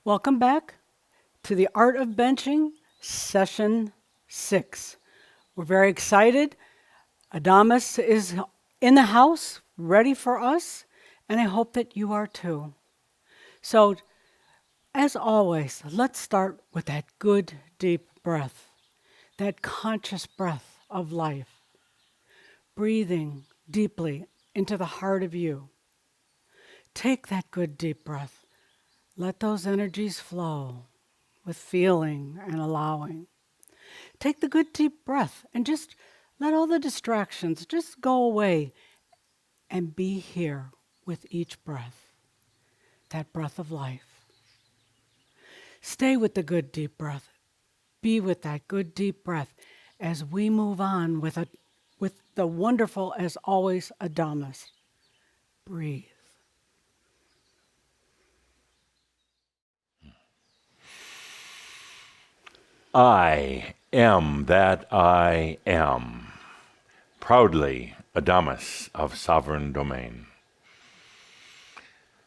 Welcome back to the Art of Benching, Session 6. We're very excited. Adamus is in the house, ready for us, and I hope that you are too. So, as always, let's start with that good, deep breath, that conscious breath of life, breathing deeply into the heart of you. Take that good, deep breath. Let those energies flow with feeling and allowing. Take the good deep breath and just let all the distractions just go away and be here with each breath, that breath of life. Stay with the good deep breath. Be with that good deep breath as we move on with the wonderful, as always, Adamus. Breathe. I am that I am. Proudly, Adamus of Sovereign Domain.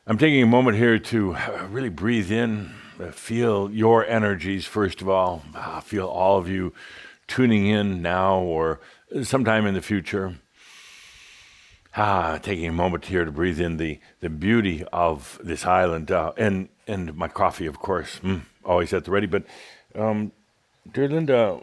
I'm taking a moment here to really breathe in, feel your energies first of all, feel all of you tuning in now or sometime in the future. Taking a moment here to breathe in the beauty of this island and my coffee, of course, always at the ready. But dear Linda,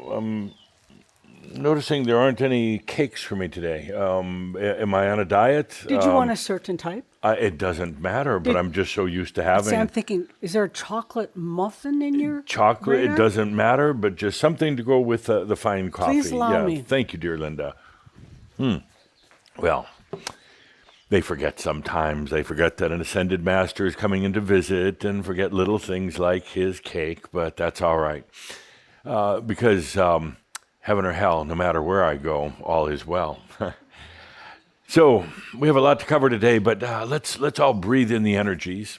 noticing there aren't any cakes for me today. Am I on a diet? Did you want a certain type? It doesn't matter, but I'm just so used to See, having I'm thinking, is there a chocolate muffin in your chocolate. radar? It doesn't matter, but just something to go with the fine coffee. Please allow me. Thank you, dear Linda. Well, they forget sometimes. They forget that an ascended master is coming in to visit and forget little things like his cake, but that's all right. Because heaven or hell, no matter where I go, all is well. So we have a lot to cover today, but let's all breathe in the energies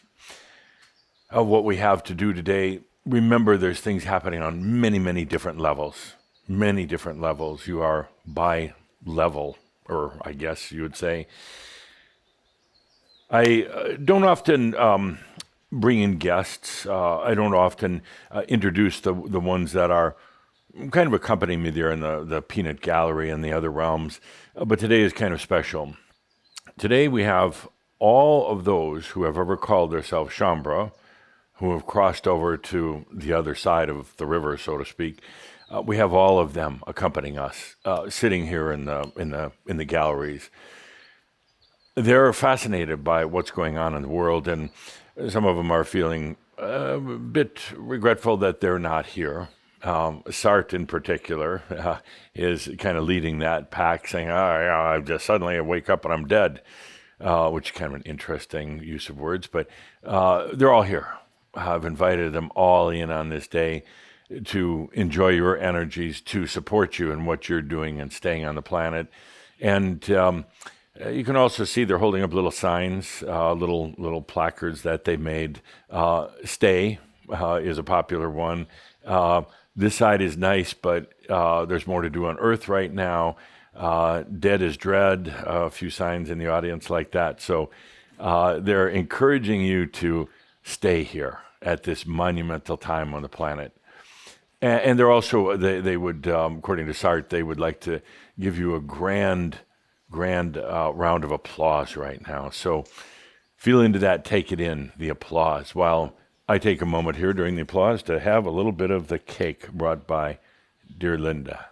of what we have to do today. Remember, there's things happening on many, many different levels. Many different levels. You are by level, or I guess you would say. I don't often bring in guests. I don't often introduce the ones that are kind of accompanying me there in the peanut gallery and the other realms. But today is kind of special. Today we have all of those who have ever called themselves Shambra, who have crossed over to the other side of the river, so to speak. We have all of them accompanying us, sitting here in the galleries. They're fascinated by what's going on in the world, and some of them are feeling a bit regretful that they're not here. Sartre in particular is kind of leading that pack, saying, I just suddenly wake up and I'm dead, which is kind of an interesting use of words, but they're all here. I've invited them all in on this day to enjoy your energies, to support you in what you're doing and staying on the planet. And you can also see they're holding up little signs, little placards that they made. Stay is a popular one. This side is nice, but there's more to do on Earth right now. Dead is dread, a few signs in the audience like that. So they're encouraging you to stay here at this monumental time on the planet. And they're also, they would, according to Sartre, they would like to give you a grand round of applause right now. So feel into that, take it in, the applause, while I take a moment here during the applause to have a little bit of the cake brought by dear Linda.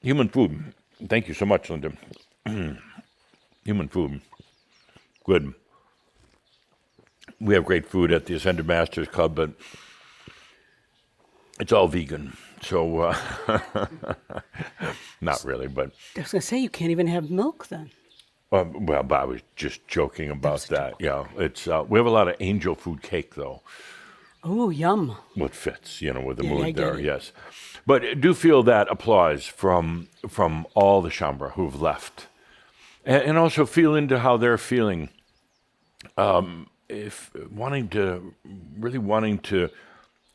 Human food. Thank you so much, Linda. Human food. Good. We have great food at the Ascended Masters Club, but it's all vegan. So, not really, but... I was going to say, you can't even have milk then. Well, but I was just joking about that. Yeah, it's we have a lot of angel food cake though. Oh, yum! What fits, with the Yeah, mood I get there. it. Yes, but do feel that applause from all the Shambra who've left, and also feel into how they're feeling. If wanting to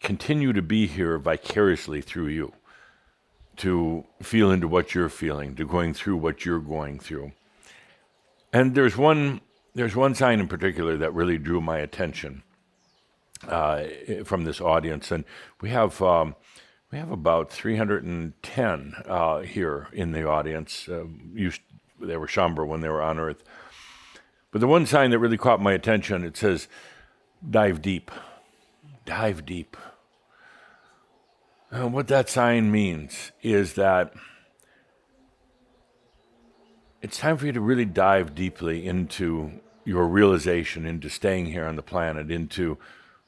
continue to be here vicariously through you, to feel into what you're feeling, to going through what you're going through. And there's one There's one sign in particular that really drew my attention from this audience, and we have about 310 here in the audience. They were Shaumbra when they were on Earth. But the one sign that really caught my attention, it says, dive deep. Dive deep. And what that sign means is that it's time for you to really dive deeply into your realization, into staying here on the planet, into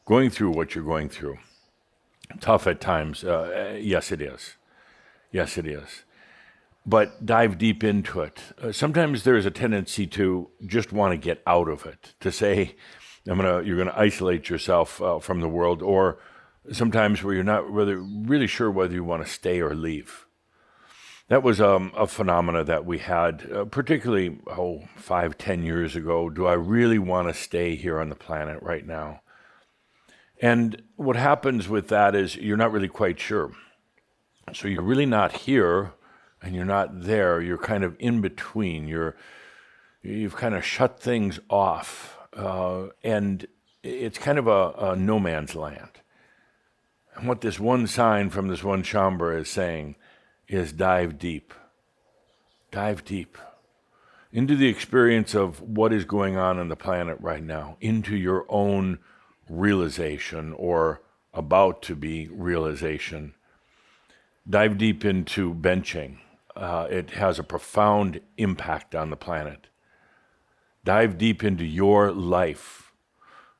going through what you're going through. Tough at times. Yes, it is. Yes, it is. But dive deep into it. Sometimes there is a tendency to just want to get out of it, to say, you're gonna isolate yourself from the world, or sometimes where you're not really sure whether you want to stay or leave. That was a phenomena that we had, particularly 5-10 years ago. Do I really want to stay here on the planet right now? And what happens with that is you're not really quite sure. So you're really not here, and you're not there. You're kind of in between. You've kind of shut things off, and it's kind of a no man's land. And what this one sign from this one Shaumbra is saying is dive deep. Dive deep into the experience of what is going on the planet right now, into your own realization or about to be realization. Dive deep into benching. It has a profound impact on the planet. Dive deep into your life,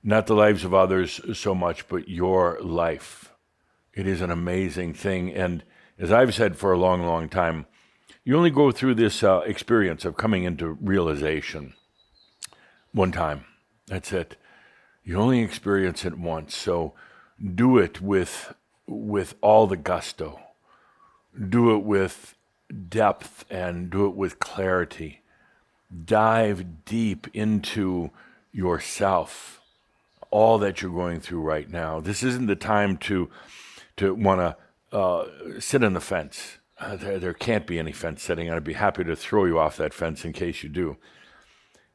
not the lives of others so much, but your life. It is an amazing thing. And as I've said for a long, long time, you only go through this experience of coming into realization one time. That's it. You only experience it once. So do it with all the gusto. Do it with depth and do it with clarity. Dive deep into yourself, all that you're going through right now. This isn't the time to want to sit on the fence. There can't be any fence sitting. I'd be happy to throw you off that fence in case you do.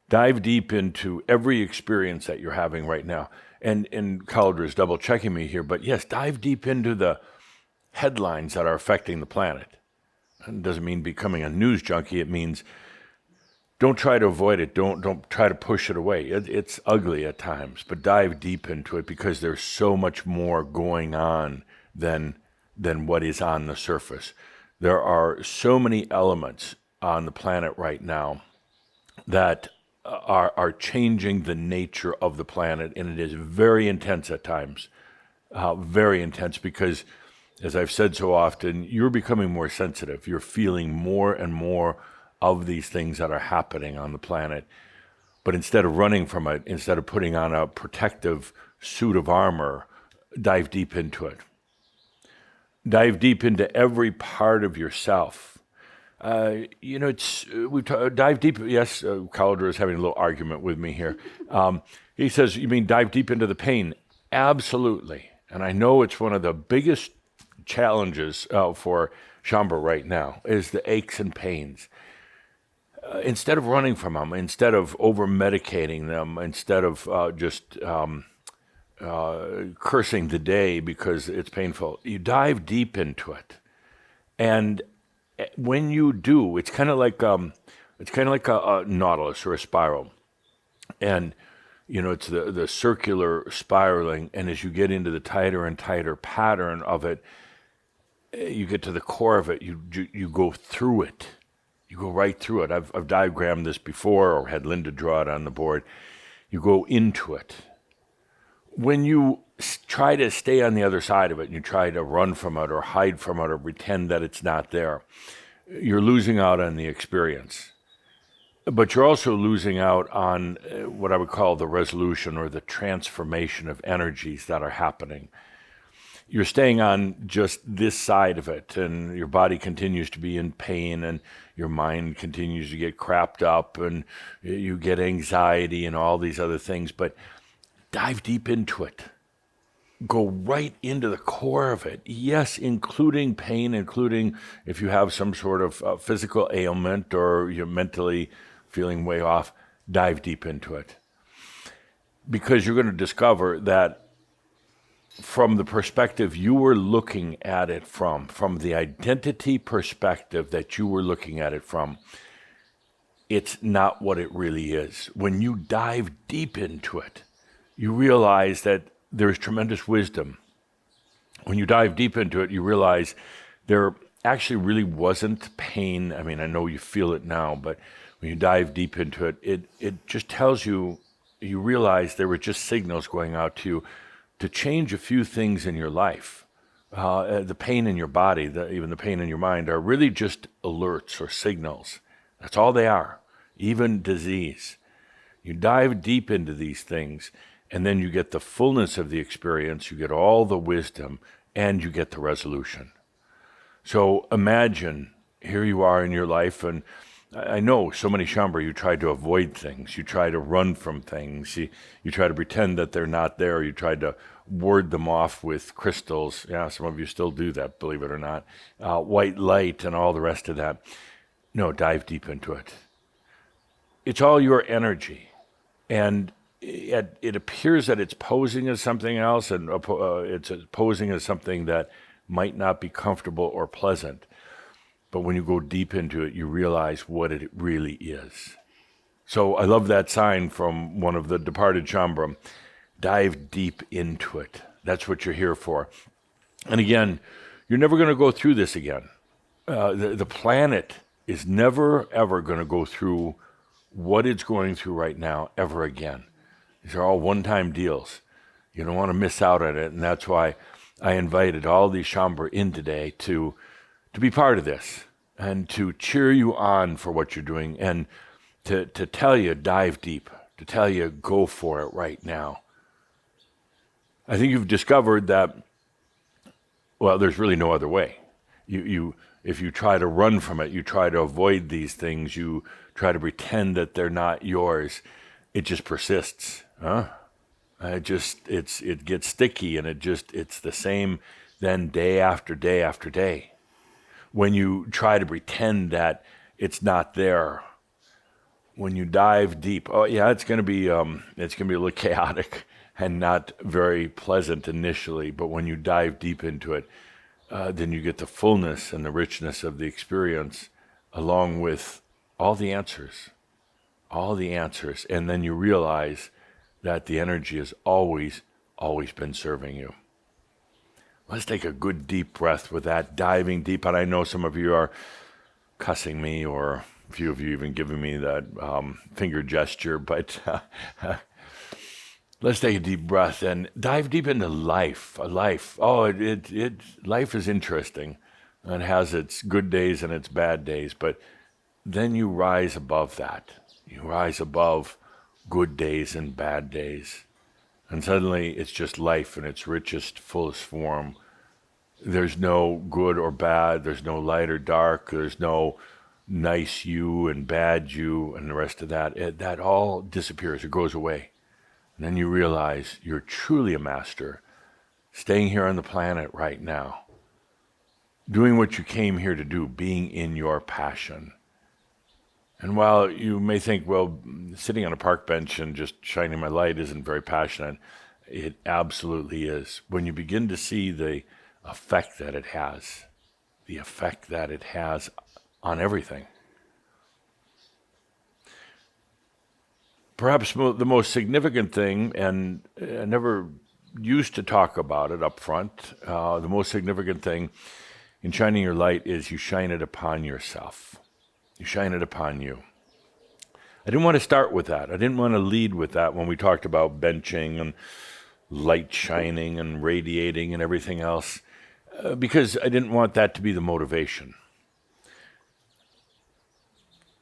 Dive deep into every experience that you're having right now. And Cauldre is double checking me here, but yes, dive deep into the headlines that are affecting the planet. It doesn't mean becoming a news junkie. It means don't try to avoid it. Don't try to push it away. It's ugly at times, but dive deep into it because there's so much more going on than what is on the surface. There are so many elements on the planet right now that are changing the nature of the planet, and it is very intense at times. Very intense because, as I've said so often, you're becoming more sensitive. You're feeling more and more of these things that are happening on the planet. But instead of running from it, instead of putting on a protective suit of armor, dive deep into it. Dive deep into every part of yourself. Dive deep. Yes, Cauldre is having a little argument with me here. He says, you mean dive deep into the pain? Absolutely. And I know it's one of the biggest challenges for Shaumbra right now is the aches and pains. Instead of running from them, instead of over-medicating them, instead of just cursing the day because it's painful, you dive deep into it. And when you do, it's kind of like a nautilus or a spiral. And it's the circular spiraling, and as you get into the tighter and tighter pattern of it, you get to the core of it, you go through it. You go right through it. I've diagrammed this before or had Linda draw it on the board. You go into it. When you try to stay on the other side of it and you try to run from it or hide from it or pretend that it's not there, you're losing out on the experience. But you're also losing out on what I would call the resolution or the transformation of energies that are happening. You're staying on just this side of it, and your body continues to be in pain, and your mind continues to get crapped up, and you get anxiety and all these other things. But dive deep into it. Go right into the core of it. Yes, including pain, including if you have some sort of physical ailment or you're mentally feeling way off. dive deep into it. Because you're going to discover that from the perspective you were looking at it from the identity perspective that you were looking at it from, it's not what it really is. When you dive deep into it, you realize that there's tremendous wisdom. When you dive deep into it, you realize there actually really wasn't pain. I mean, I know you feel it now, but when you dive deep into it, it just tells you, you realize there were just signals going out to you to change a few things in your life. The pain in your body, even the pain in your mind, are really just alerts or signals. That's all they are, even disease. You dive deep into these things, and then you get the fullness of the experience, you get all the wisdom, and you get the resolution. So imagine, here you are in your life, and I know so many Shambhara, you try to avoid things, you try to run from things, you try to pretend that they're not there, you try to ward them off with crystals. Yeah, some of you still do that, believe it or not. White light and all the rest of that. No, dive deep into it. It's all your energy. And it appears that it's posing as something else, and it's posing as something that might not be comfortable or pleasant. But when you go deep into it, you realize what it really is. So I love that sign from one of the departed Shambhara. Dive deep into it. That's what you're here for. And again, you're never going to go through this again. The planet is never, ever going to go through what it's going through right now ever again. These are all one-time deals. You don't want to miss out on it, and that's why I invited all these Shambhara in today to be part of this and to cheer you on for what you're doing and to tell you dive deep, to tell you go for it right now. I think you've discovered that, well, there's really no other way. If you try to run from it, you try to avoid these things, you try to pretend that they're not yours, it just persists. It gets sticky, and it's the same then day after day after day. When you try to pretend that it's not there, when you dive deep, oh yeah, it's going to be a little chaotic and not very pleasant initially, but when you dive deep into it, then you get the fullness and the richness of the experience, along with all the answers, and then you realize that the energy has always been serving you. Let's take a good deep breath with that, diving deep. And I know some of you are cussing me, or a few of you even giving me that finger gesture, but let's take a deep breath and dive deep into life. Life. Oh, life is interesting and has its good days and its bad days, but then you rise above that. You rise above good days and bad days. And suddenly it's just life in its richest, fullest form. There's no good or bad. There's no light or dark. There's no nice you and bad you and the rest of that. That all disappears. It goes away. And then you realize you're truly a master, staying here on the planet right now, doing what you came here to do, being in your passion. And while you may think, well, sitting on a park bench and just shining my light isn't very passionate, it absolutely is. When you begin to see the effect that it has on everything. Perhaps the most significant thing, and I never used to talk about it up front, the most significant thing in shining your light is you shine it upon yourself. You shine it upon you. I didn't want to start with that. I didn't want to lead with that when we talked about benching and light shining and radiating and everything else, because I didn't want that to be the motivation.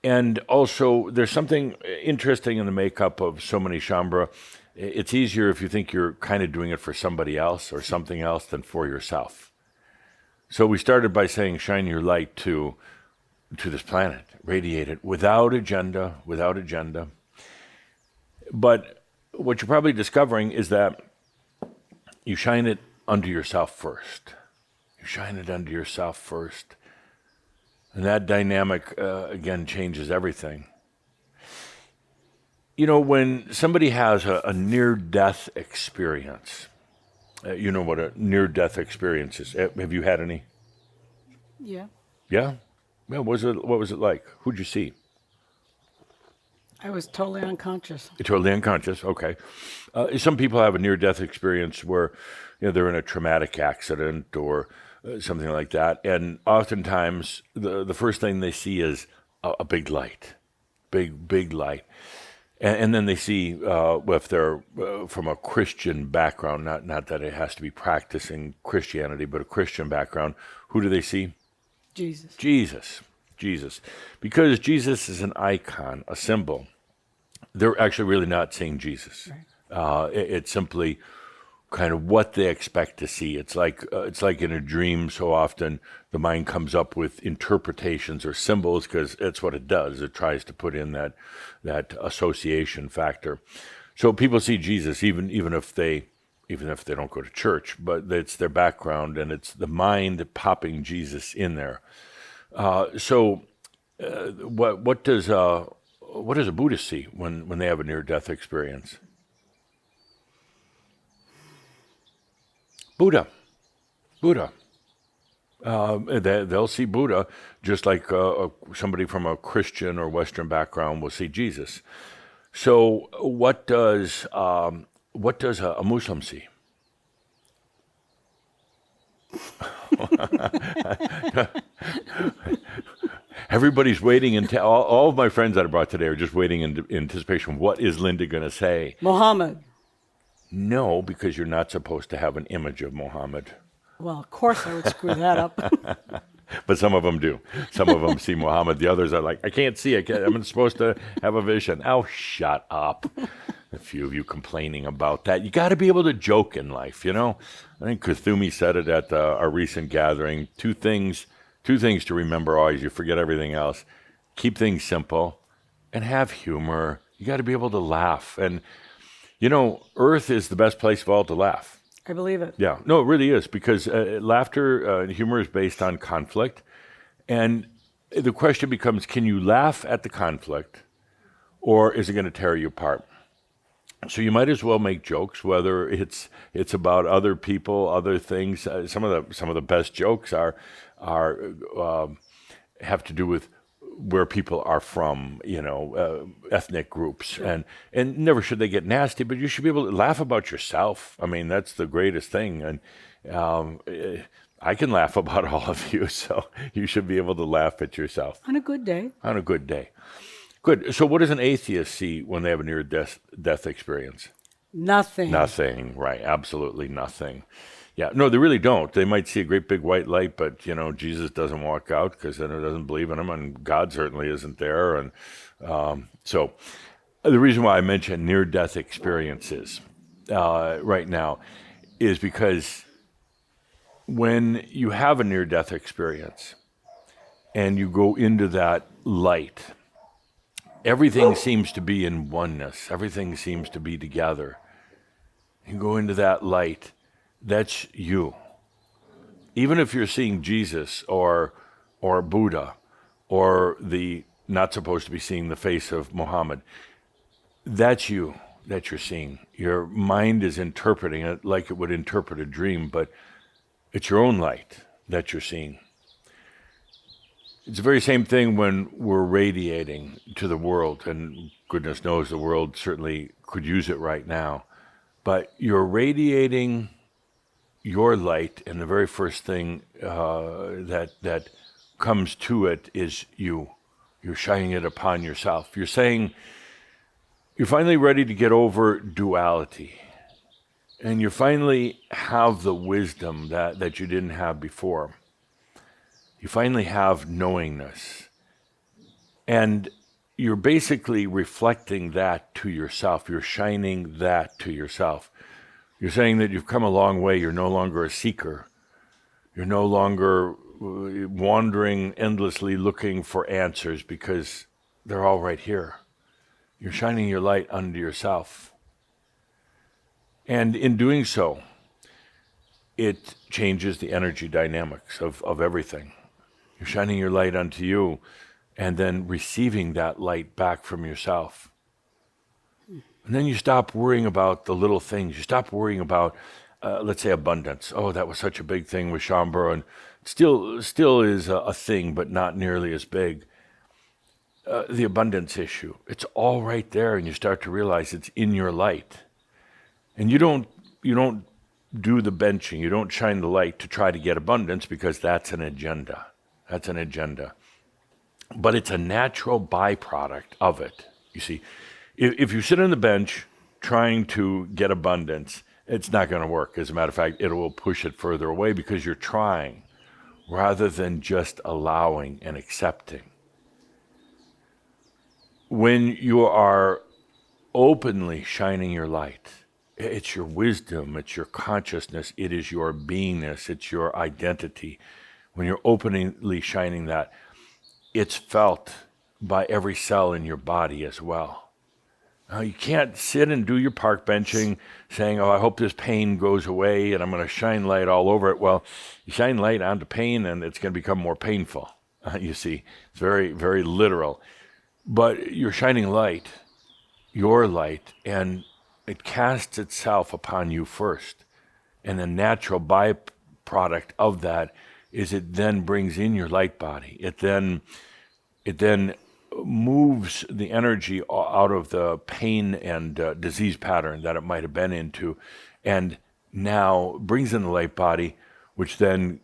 And also, there's something interesting in the makeup of so many Shambhara. It's easier if you think you're kind of doing it for somebody else or something else than for yourself. So we started by saying, shine your light to this planet, radiate it without agenda. But what you're probably discovering is that you shine it unto yourself first. And that dynamic, again, changes everything. When somebody has a near-death experience, you know what a near-death experience is. Have you had any? Yeah. Yeah? Yeah, what was it like? Who'd you see? I was totally unconscious. You're totally unconscious. Okay. Some people have a near-death experience where, they're in a traumatic accident or something like that, and oftentimes the first thing they see is a big light, big light, and then they see if they're from a Christian background, not that it has to be practicing Christianity, but a Christian background. Who do they see? Jesus. Jesus, because Jesus is an icon, a symbol. They're actually really not seeing Jesus. Right. It's simply kind of what they expect to see. It's like in a dream. So often the mind comes up with interpretations or symbols because it's what it does. It tries to put in that association factor. So people see Jesus even if they don't go to church, but it's their background and it's the mind popping Jesus in there. So what does a Buddhist see when they have a near-death experience? Buddha. Buddha. They'll see Buddha just like somebody from a Christian or Western background will see Jesus. So what does a Muslim see? Everybody's waiting until all of my friends that I brought today are just waiting in anticipation. What is Linda going to say? Muhammad. No, because you're not supposed to have an image of Muhammad. Well, of course I would screw that up. But some of them do. Some of them see Muhammad. The others are like, I can't see. I'm supposed to have a vision. Oh, shut up. A few of you complaining about that. You got to be able to joke in life, I think Kuthumi said it at our recent gathering. Two things to remember always. You forget everything else. Keep things simple and have humor. You got to be able to laugh. And, Earth is the best place of all to laugh. I believe it. Yeah, no, it really is, because laughter and humor is based on conflict. And the question becomes, can you laugh at the conflict, or is it going to tear you apart? So you might as well make jokes, whether it's about other people, other things. Some of the best jokes are have to do with where people are from, ethnic groups, Sure. and never should they get nasty, but you should be able to laugh about yourself. I mean, that's the greatest thing, and I can laugh about all of you, so you should be able to laugh at yourself On a good day. on a good day. Good. So, what does an atheist see when they have a near-death experience? Nothing. Nothing, right? Absolutely nothing. Yeah, no, they really don't. They might see a great big white light, but Jesus doesn't walk out because then it doesn't believe in him, and God certainly isn't there. And so, the reason why I mention near-death experiences right now is because when you have a near-death experience and you go into that light, everything seems to be in oneness. Everything seems to be together. You go into that light. That's you. Even if you're seeing Jesus or Buddha or the not supposed to be seeing the face of Muhammad, that's you that you're seeing. Your mind is interpreting it like it would interpret a dream, but it's your own light that you're seeing. It's the very same thing when we're radiating to the world, and goodness knows the world certainly could use it right now. But you're radiating your light, and the very first thing that comes to it is you. You're shining it upon yourself. You're saying you're finally ready to get over duality, and you finally have the wisdom that you didn't have before. You finally have knowingness, and you're basically reflecting that to yourself. You're shining that to yourself. You're saying that you've come a long way. You're no longer a seeker. You're no longer wandering endlessly looking for answers because they're all right here. You're shining your light unto yourself. And in doing so, it changes the energy dynamics of everything. You're shining your light unto you and then receiving that light back from yourself. And then you stop worrying about the little things. You stop worrying about, let's say, abundance. Oh, that was such a big thing with Shambhala, and still is a thing, but not nearly as big. The abundance issue. It's all right there, and you start to realize it's in your light. And you don't do the benching. You don't shine the light to try to get abundance because that's an agenda. That's an agenda. But it's a natural byproduct of it. You see, if you sit on the bench trying to get abundance, it's not going to work. As a matter of fact, it will push it further away because you're trying rather than just allowing and accepting. When you are openly shining your light, it's your wisdom, it's your consciousness, it is your beingness, it's your identity. When you're openly shining that, it's felt by every cell in your body as well. Now, you can't sit and do your park benching saying, oh, I hope this pain goes away and I'm going to shine light all over it. Well, you shine light onto pain and it's going to become more painful. You see, it's very, very literal. But you're shining light, your light, and it casts itself upon you first. And the natural byproduct of that is it then brings in your light body. It then moves the energy out of the pain and disease pattern that it might have been into, and now brings in the light body, which then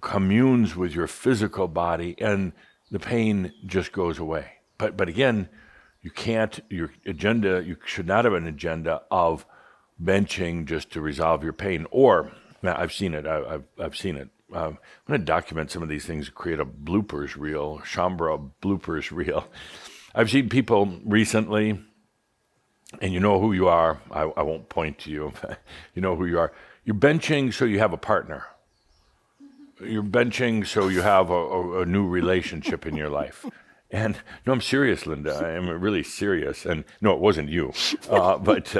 communes with your physical body, and the pain just goes away. But again, you can't, your agenda, you should not have an agenda of benching just to resolve your pain. Or, now I've seen it, I've seen it. I'm going to document some of these things, create a bloopers reel, Shambhala bloopers reel. I've seen people recently, and you know who you are. I won't point to you. You know who you are. You're benching so you have a partner. You're benching so you have a new relationship in your life. And no, I'm serious, Linda. I am really serious. And no, it wasn't you. But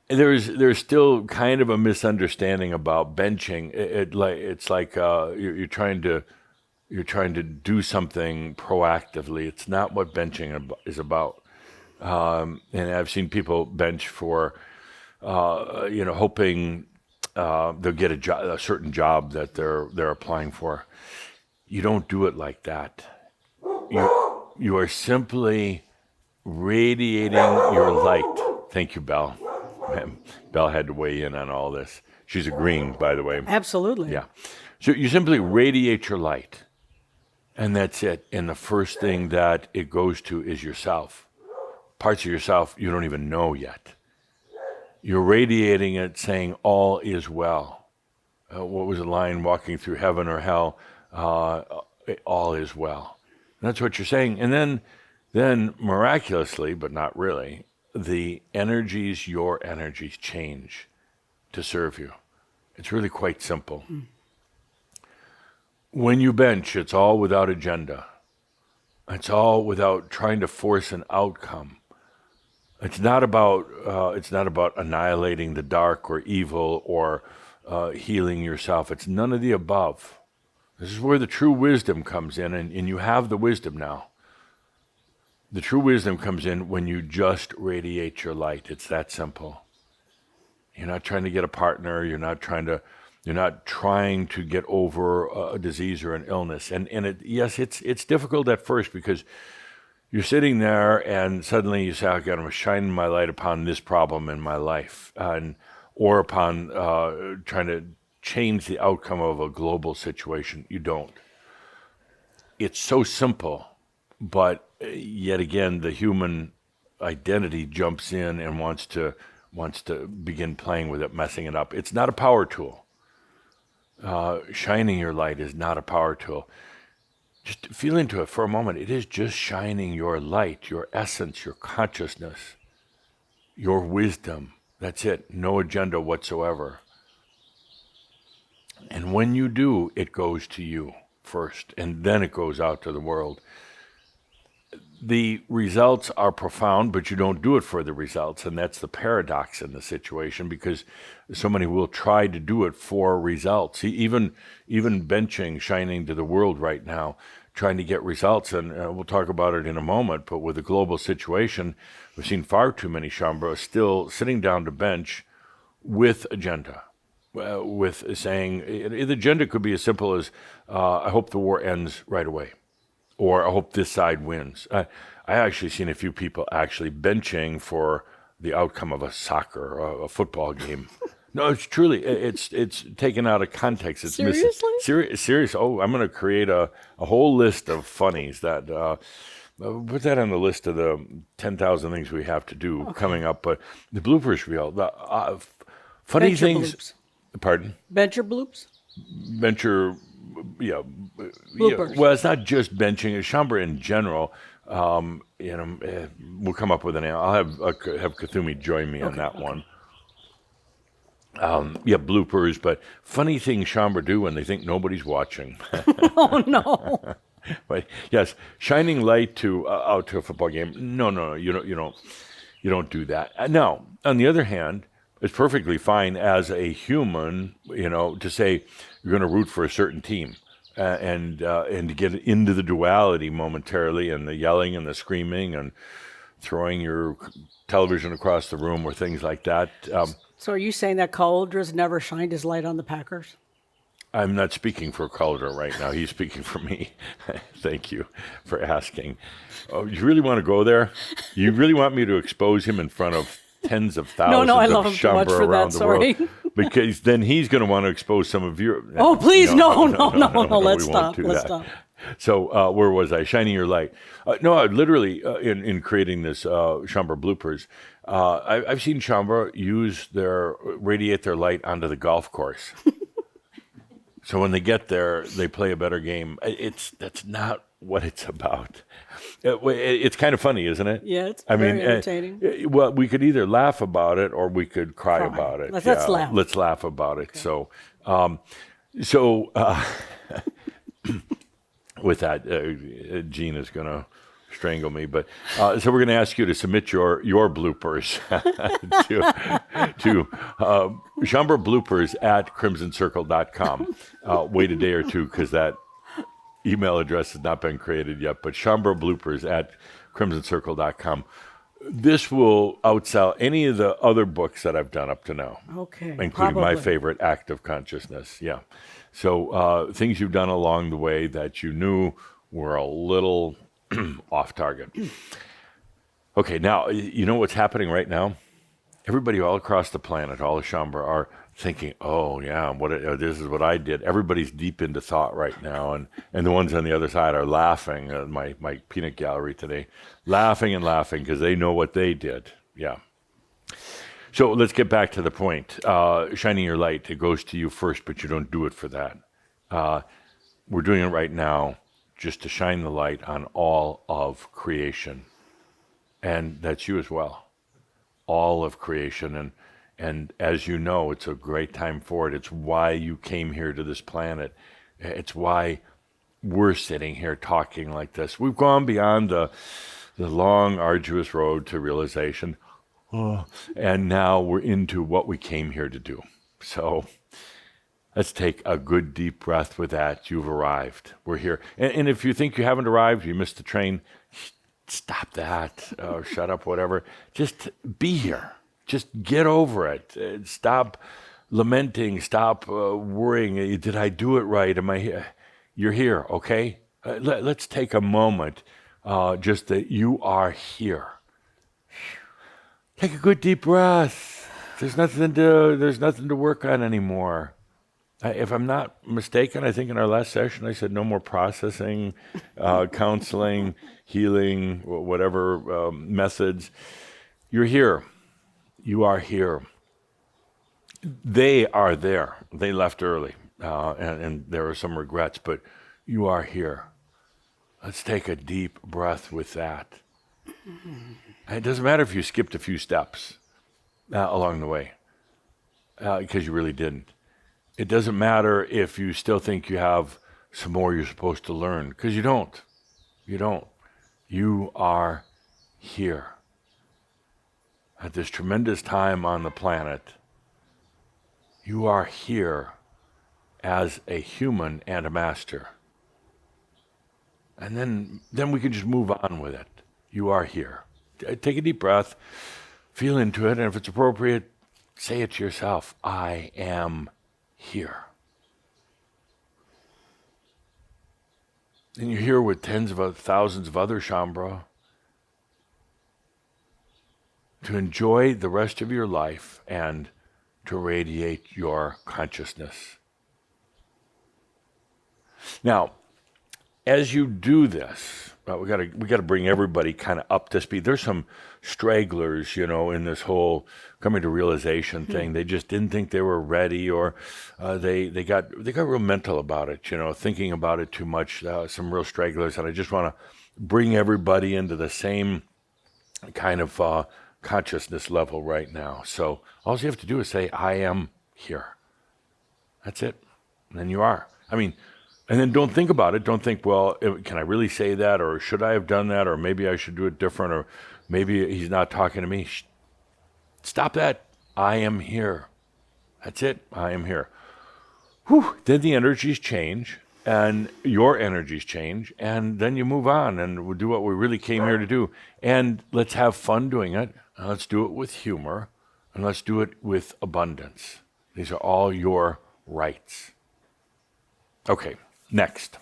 there's still kind of a misunderstanding about benching. It's like you're trying to do something proactively. It's not what benching is about. And I've seen people bench for hoping they'll get a certain job that they're applying for. You don't do it like that. You are simply radiating your light. Thank you, Belle. Belle had to weigh in on all this. She's agreeing, by the way. Absolutely. Yeah. So you simply radiate your light, and that's it. And the first thing that it goes to is yourself. Parts of yourself you don't even know yet. You're radiating it, saying all is well. What was the line? Walking through heaven or hell, all is well. And that's what you're saying. And then miraculously, but not really, your energies change to serve you. It's really quite simple. When you bench, it's all without agenda. It's all without trying to force an outcome. It's not about annihilating the dark or evil or healing yourself. It's none of the above. This is where the true wisdom comes in, and you have the wisdom now. The true wisdom comes in when you just radiate your light. It's that simple. You're not trying to get a partner. You're not trying to get over a disease or an illness. And it's difficult at first because you're sitting there and suddenly you say, okay, I'm shining my light upon this problem in my life, or upon trying to change the outcome of a global situation. You don't. It's so simple, but yet again, the human identity jumps in and wants to begin playing with it, messing it up. It's not a power tool. Shining your light is not a power tool. Just feel into it for a moment. It is just shining your light, your essence, your consciousness, your wisdom. That's it. No agenda whatsoever. And when you do, it goes to you first, and then it goes out to the world. The results are profound, but you don't do it for the results, and that's the paradox in the situation, because so many will try to do it for results. Even benching, shining to the world right now, trying to get results. And we'll talk about it in a moment. But with the global situation, we've seen far too many Chambres still sitting down to bench with agenda. With saying the agenda could be as simple as, I hope the war ends right away, or I hope this side wins. I actually seen a few people actually benching for the outcome of a soccer, a football game. No, it's truly, it's taken out of context. It's Seriously? serious. Oh, I'm going to create a whole list of funnies that, put that on the list of the 10,000 things we have to do coming up. But the bloopers reel, the funny Venture things. bloops. Pardon? Venture bloops? Venture, yeah. Bloopers. Well, it's not just benching. It's Chambre in general. We'll come up with an. I'll have Kathumi join me on that one. Bloopers, but funny things Chambre do when they think nobody's watching. Oh, no. But yes, shining light to out to a football game. No, you don't do that. Now, on the other hand, it's perfectly fine as a human, to say you're going to root for a certain team, and to get into the duality momentarily, and the yelling and the screaming and throwing your television across the room or things like that. So are you saying that Calder's never shined his light on the Packers? I'm not speaking for Calder right now. He's speaking for me. Thank you for asking. Oh, you really want to go there? You really want me to expose him in front of tens of thousands I of love him too much Chambre for that, around the world? sorry. Because then he's going to want to expose some of your... Oh, please, no, let's we won't stop. do Let's that. stop. So where was I? Shining your light. Literally, in creating this Chambre bloopers, I've seen Chambre radiate their light onto the golf course. So when they get there, they play a better game. That's not what it's about. It's kind of funny, isn't it? Yeah, it's very entertaining. Well, we could either laugh about it or we could cry about it. Let's laugh. Let's laugh about it. Okay. With that, Gene is going to strangle me. But so we're going to ask you to submit your bloopers to Chambre bloopers at crimsoncircle.com. Wait a day or two because that email address has not been created yet. But Chambre bloopers at crimsoncircle.com. This will outsell any of the other books that I've done up to now. Okay. Including probably. my favorite, Act of Consciousness. Yeah. So things you've done along the way that you knew were a little off target. Okay, now, you know what's happening right now? Everybody all across the planet, all the Chambre, are thinking, oh, yeah, this is what I did. Everybody's deep into thought right now, and the ones on the other side are laughing, my peanut gallery today, laughing because they know what they did. Yeah. So let's get back to the point. Shining your light, it goes to you first, but you don't do it for that. We're doing it right now just to shine the light on all of creation. And that's you as well. All of creation. And as you know, it's a great time for it. It's why you came here to this planet. It's why we're sitting here talking like this. We've gone beyond the long, arduous road to realization. And now we're into what we came here to do. So let's take a good deep breath with that. You've arrived. We're here. And if you think you haven't arrived, you missed the train, stop that. Shut up, whatever. Just be here. Just get over it. Stop lamenting. Stop worrying. Did I do it right? Am I here? You're here, okay? Let's take a moment just that you are here. Take a good deep breath. There's nothing to work on anymore. If I'm not mistaken, I think in our last session I said no more processing, counseling, healing, whatever methods. You're here. You are here. They are there. They left early, and there are some regrets, but you are here. Let's take a deep breath with that. It doesn't matter if you skipped a few steps along the way, because you really didn't. It doesn't matter if you still think you have some more you're supposed to learn, because you don't. You don't. You are here. At this tremendous time on the planet, you are here as a human and a master. And then we can just move on with it. You are here. Take a deep breath, feel into it, and if it's appropriate, say it to yourself. I am here. And you're here with tens of thousands of other Shambhala to enjoy the rest of your life and to radiate your consciousness. Now, as you do this, we got to bring everybody kind of up to speed. There's some stragglers, in this whole coming to realization thing. They just didn't think they were ready, or they got real mental about it, thinking about it too much. Some real stragglers, and I just want to bring everybody into the same kind of consciousness level right now. So all you have to do is say, "I am here." That's it, and then you are. And then don't think about it. Don't think, well, can I really say that? Or should I have done that? Or maybe I should do it different. Or maybe he's not talking to me. Stop that. I am here. That's it. I am here. Whew. Then the energies change and your energies change. And then you move on and we'll do what we really came here to do. And let's have fun doing it. And let's do it with humor. And let's do it with abundance. These are all your rights. Okay. Next,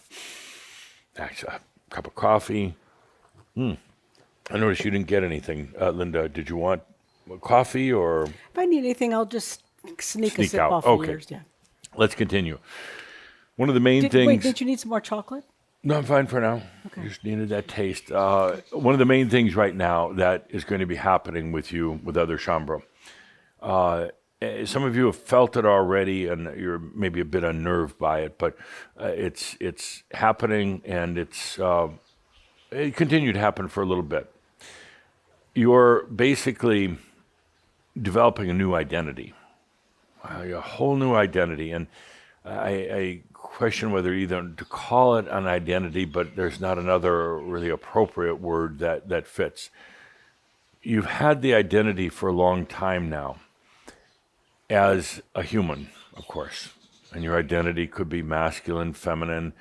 actually, a cup of coffee. I noticed you didn't get anything. Linda, did you want coffee or? If I need anything, I'll just sneak a sip out. off Okay. of yours. Yeah. Let's continue. One of the main things. Wait, did you need some more chocolate? No, I'm fine for now. Okay. Just needed that taste. One of the main things right now that is going to be happening with you, with other Shambhala. Some of you have felt it already, and you're maybe a bit unnerved by it, but it's happening, and it continued to happen for a little bit. You're basically developing a new identity, a whole new identity, and I question whether either to call it an identity, but there's not another really appropriate word that fits. You've had the identity for a long time now, as a human, of course, and your identity could be masculine, feminine.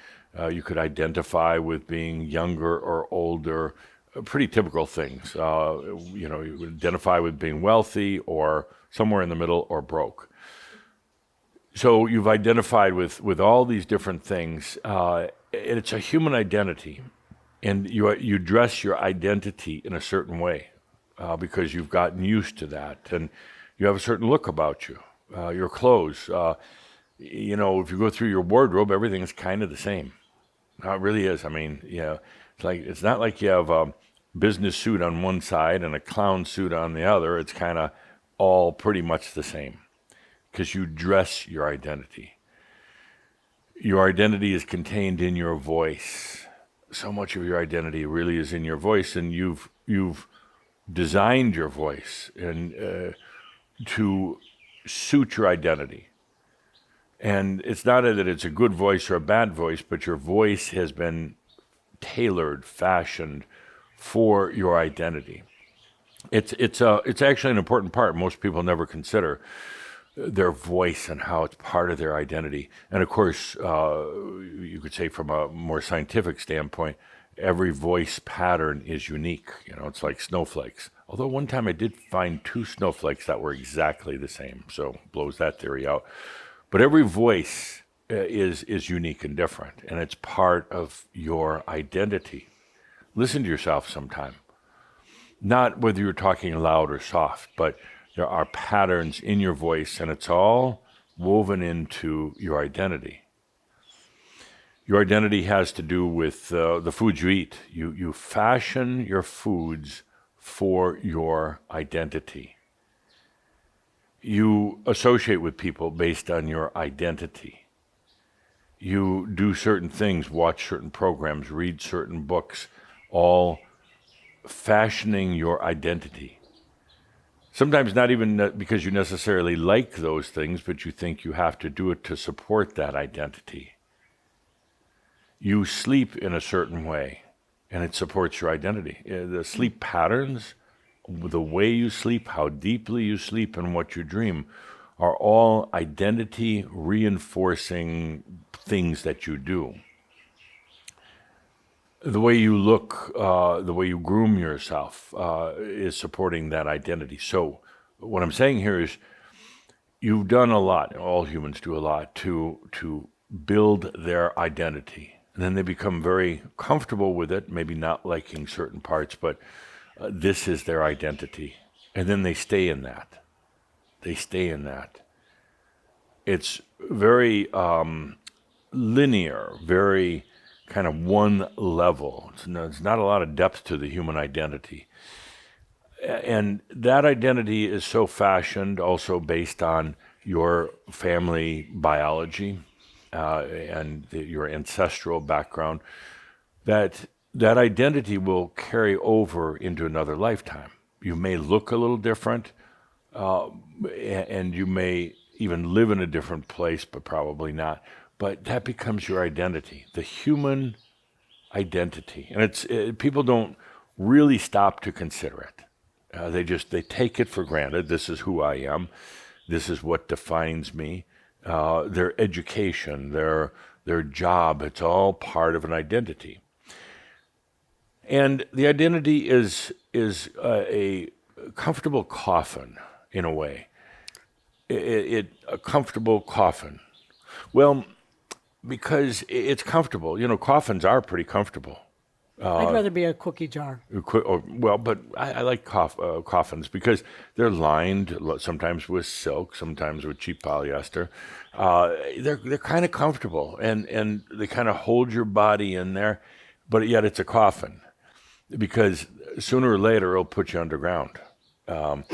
You could identify with being younger or older, pretty typical things. You would identify with being wealthy or somewhere in the middle or broke. So you've identified with all these different things. It's a human identity, and you dress your identity in a certain way because you've gotten used to that, and you have a certain look about you, your clothes. If you go through your wardrobe, everything is kind of the same. It really is. It's not like you have a business suit on one side and a clown suit on the other. It's kind of all pretty much the same because you dress your identity. Your identity is contained in your voice. So much of your identity really is in your voice, and you've designed your voice and to suit your identity. And it's not that it's a good voice or a bad voice, but your voice has been tailored, fashioned for your identity. It's actually an important part. Most people never consider their voice and how it's part of their identity. And of course, you could say from a more scientific standpoint, every voice pattern is unique. It's like snowflakes. Although one time I did find 2 snowflakes that were exactly the same, so blows that theory out. But every voice is unique and different, and it's part of your identity. Listen to yourself sometime. Not whether you're talking loud or soft, but there are patterns in your voice, and it's all woven into your identity. Your identity has to do with the foods you eat. You fashion your foods for your identity. You associate with people based on your identity. You do certain things, watch certain programs, read certain books, all fashioning your identity. Sometimes not even because you necessarily like those things, but you think you have to do it to support that identity. You sleep in a certain way, and it supports your identity. The sleep patterns, the way you sleep, how deeply you sleep, and what you dream are all identity reinforcing things that you do. The way you look, the way you groom yourself is supporting that identity. So, what I'm saying here is you've done a lot, all humans do a lot, to build their identity. And then they become very comfortable with it, maybe not liking certain parts, but this is their identity. And then they stay in that. They stay in that. It's very linear, very kind of one level. It's not a lot of depth to the human identity. And that identity is so fashioned also based on your family biology and your ancestral background, that that identity will carry over into another lifetime. You may look a little different, and you may even live in a different place, but probably not. But that becomes your identity, the human identity, and people don't really stop to consider it. They take it for granted. This is who I am. This is what defines me. Their education, their job, it's all part of an identity. And the identity is a comfortable coffin in a way. A comfortable coffin. Well, because it's comfortable. You know, coffins are pretty comfortable. I'd rather be a cookie jar. But I like coffins because they're lined sometimes with silk, sometimes with cheap polyester. They're kind of comfortable and they kind of hold your body in there, but yet it's a coffin because sooner or later it'll put you underground. And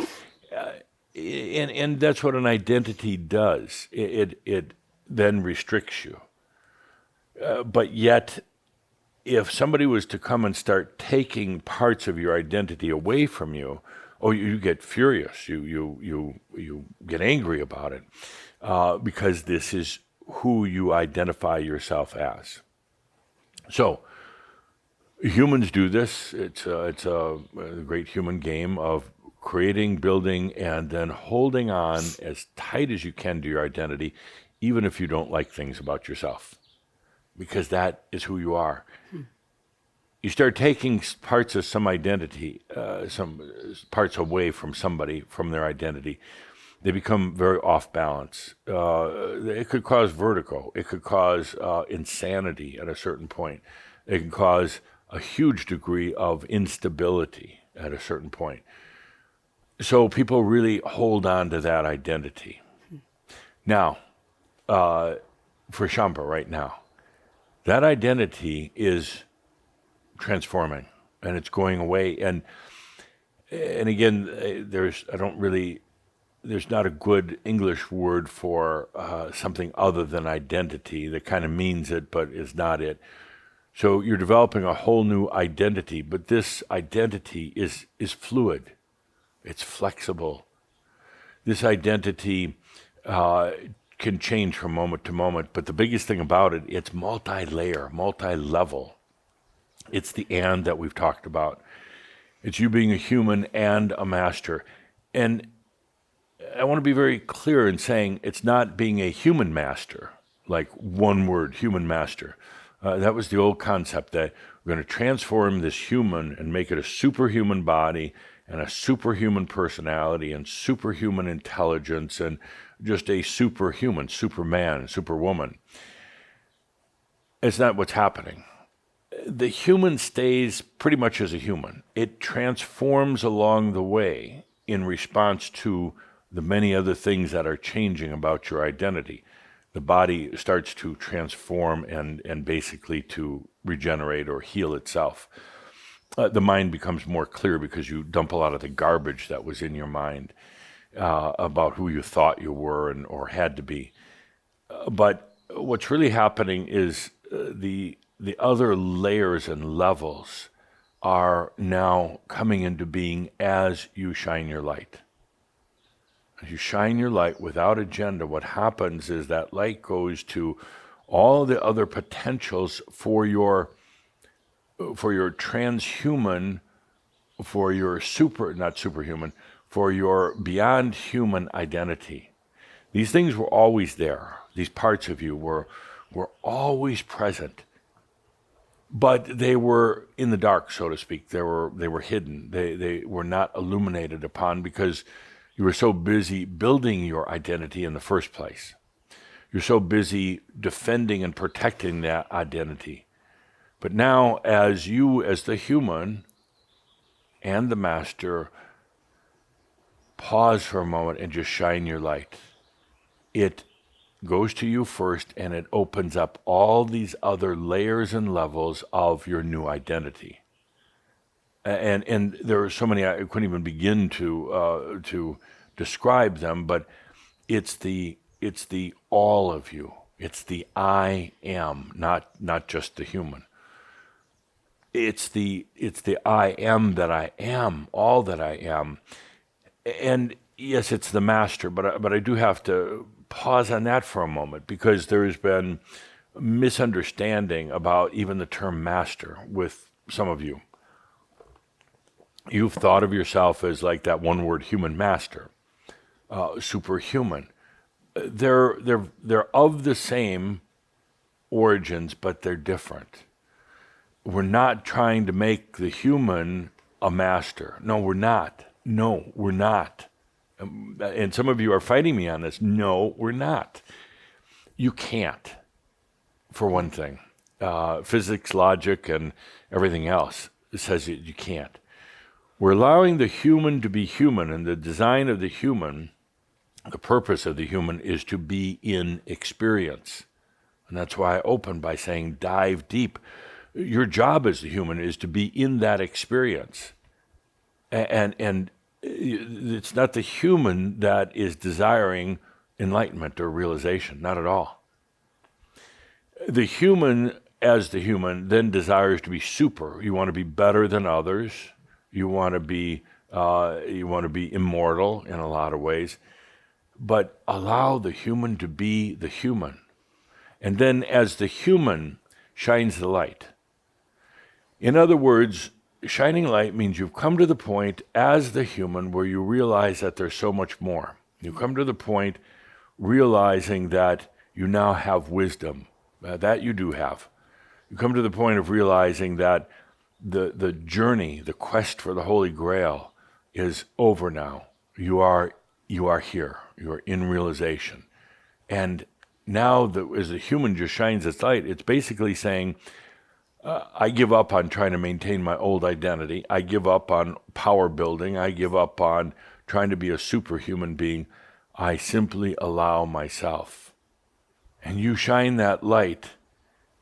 that's what an identity does. It then restricts you. But yet, if somebody was to come and start taking parts of your identity away from you, you get furious. You get angry about it because this is who you identify yourself as. So humans do this. It's a great human game of creating, building, and then holding on as tight as you can to your identity, even if you don't like things about yourself, because that is who you are. You start taking parts of some identity, some parts away from somebody, from their identity, they become very off balance. It could cause vertigo. It could cause insanity at a certain point. It can cause a huge degree of instability at a certain point. So people really hold on to that identity. Now, for Shamba right now, that identity is transforming and it's going away. And again, there's not a good English word for something other than identity that kind of means it, but is not it. So you're developing a whole new identity, but this identity is fluid. It's flexible. This identity can change from moment to moment, but the biggest thing about it, it's multi-layer, multi-level. It's the and that we've talked about. It's you being a human and a master. And I want to be very clear in saying it's not being a human master, like one word, human master. That was the old concept that we're going to transform this human and make it a superhuman body and a superhuman personality and superhuman intelligence and just a superhuman, superman, superwoman. It's not what's happening. The human stays pretty much as a human. It transforms along the way in response to the many other things that are changing about your identity. The body starts to transform and basically to regenerate or heal itself. The mind becomes more clear because you dump a lot of the garbage that was in your mind about who you thought you were or had to be. But what's really happening is the other layers and levels are now coming into being as you shine your light. As you shine your light without agenda, what happens is that light goes to all the other potentials for your transhuman, for your not superhuman, for your beyond human identity. These things were always there. These parts of you were always present. but they were in the dark, so to speak. They were hidden. They were not illuminated upon because you were so busy building your identity in the first place. You're so busy defending and protecting that identity. But now, as you, as the human and the master, pause for a moment and just shine your light, it goes to you first and it opens up all these other layers and levels of your new identity. And there are so many I couldn't even begin to describe them, but it's the all of you. It's the I am, not just the human. It's the I am that I am, all that I am. And yes, it's the master, but I do have to pause on that for a moment because there has been misunderstanding about even the term master with some of you. You've thought of yourself as like that one word human master, superhuman. They're of the same origins, but they're different. We're not trying to make the human a master. No, we're not. No, we're not. And some of you are fighting me on this. No, we're not. You can't, for one thing. Physics, logic, and everything else says you can't. We're allowing the human to be human, and the design of the human, the purpose of the human, is to be in experience. And that's why I open by saying dive deep. Your job as the human is to be in that experience. And it's not the human that is desiring enlightenment or realization, not at all. The human, as the human, then desires to be super. You want to be better than others. You want to be immortal in a lot of ways. But allow the human to be the human. And then as the human shines the light. In other words, shining light means you've come to the point as the human where you realize that there's so much more. You come to the point realizing that you now have wisdom. That you do have. You come to the point of realizing that the journey, the quest for the Holy Grail is over now. You are here. You are in realization. And now as the human just shines its light, it's basically saying, I give up on trying to maintain my old identity. I give up on power building. I give up on trying to be a superhuman being. I simply allow myself. And you shine that light,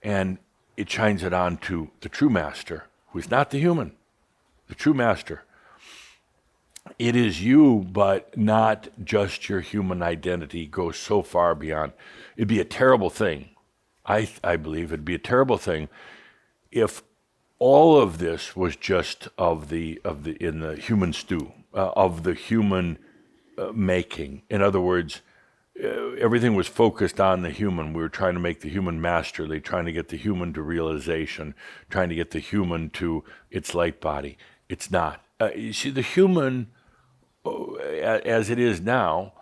and it shines it on to the true master, who is not the human, the true master. It is you, but not just your human identity goes so far beyond. It'd be a terrible thing. I believe it'd be a terrible thing if all of this was just of the in the human stew, of the human making. In other words, everything was focused on the human. We were trying to make the human masterly, trying to get the human to realization, trying to get the human to its light body. It's not. You see, the human, as it is now,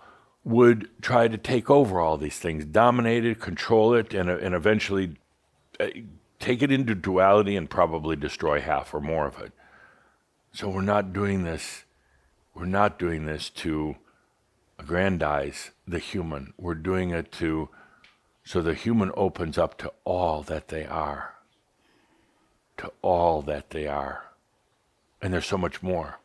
would try to take over all these things, dominate it, control it, and eventually take it into duality and probably destroy half or more of it. So we're not doing this. We're not doing this to aggrandize the human. We're doing it so the human opens up to all that they are. To all that they are. And there's so much more.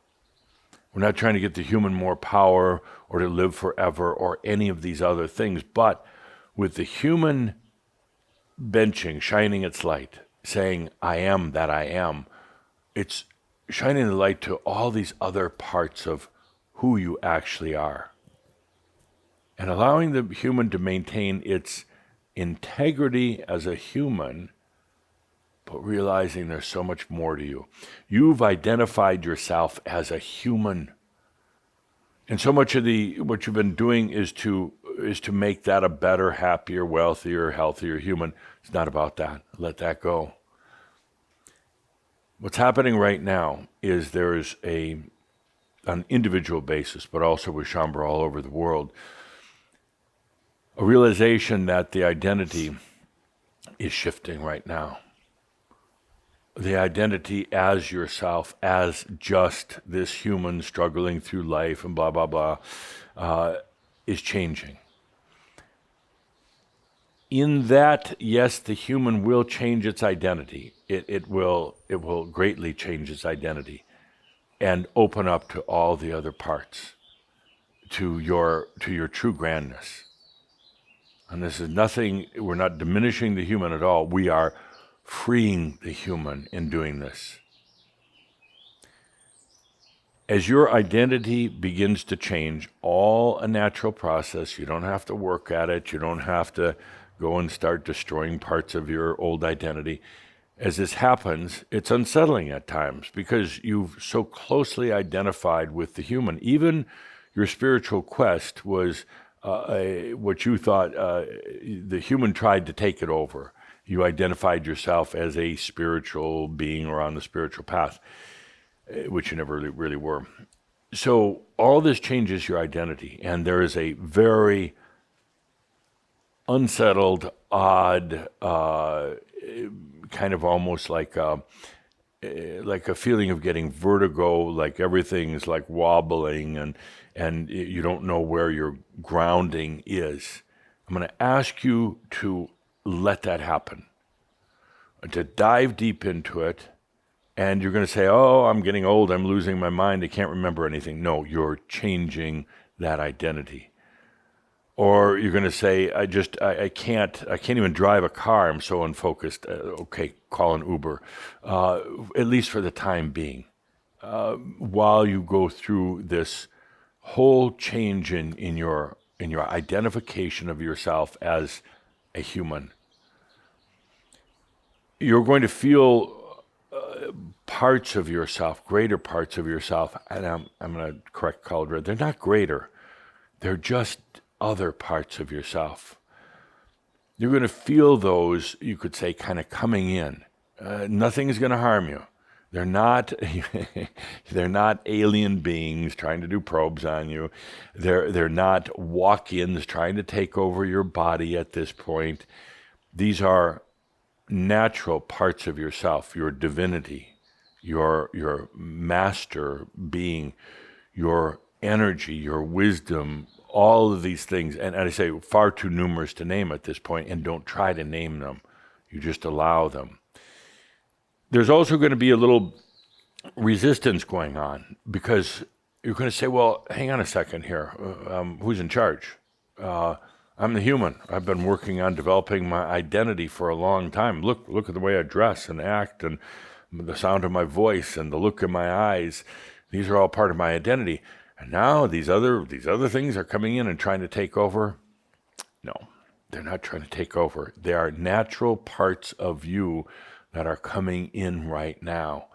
We're not trying to get the human more power or to live forever or any of these other things, but with the human benching, shining its light, saying, I am that I am, it's shining the light to all these other parts of who you actually are. And allowing the human to maintain its integrity as a human, but realizing there's so much more to you. You've identified yourself as a human. And so much of what you've been doing is to make that a better, happier, wealthier, healthier human. It's not about that. Let that go. What's happening right now is there's an individual basis, but also with Shambhala all over the world, a realization that the identity is shifting right now. the identity as yourself, as just this human struggling through life and blah, blah, blah, is changing. In that, yes, the human will change its identity. It will greatly change its identity and open up to all the other parts, to your true grandness. And this is nothing, we're not diminishing the human at all. We are freeing the human in doing this. As your identity begins to change, all a natural process, you don't have to work at it, you don't have to go and start destroying parts of your old identity. As this happens, it's unsettling at times because you've so closely identified with the human. Even your spiritual quest was what you thought the human tried to take it over. You identified yourself as a spiritual being or on the spiritual path, which you never really were. So all this changes your identity, and there is a very unsettled, odd, kind of almost like a feeling of getting vertigo, like everything's like wobbling, and you don't know where your grounding is. I'm going to ask you to let that happen, to dive deep into it. And you're going to say, oh, I'm getting old, I'm losing my mind, I can't remember anything. No, you're changing that identity. Or you're going to say, I can't even drive a car, I'm so unfocused. Okay, call an Uber, at least for the time being. While you go through this whole change in your identification of yourself as a human, you're going to feel parts of yourself, greater parts of yourself, and I'm going to correct Caldra, they're not greater, they're just other parts of yourself. You're going to feel those, you could say, kind of coming in. Nothing is going to harm you. They're not they're not alien beings trying to do probes on you. They're not walk-ins trying to take over your body at this point. These are natural parts of yourself, your divinity, your master being, your energy, your wisdom, all of these things. And I say far too numerous to name at this point, and don't try to name them. You just allow them. There's also going to be a little resistance going on because you're going to say, well, hang on a second here. Who's in charge? I'm the human. I've been working on developing my identity for a long time. Look at the way I dress and act and the sound of my voice and the look in my eyes. These are all part of my identity. And now these other things are coming in and trying to take over. No, they're not trying to take over. They are natural parts of you that are coming in right now.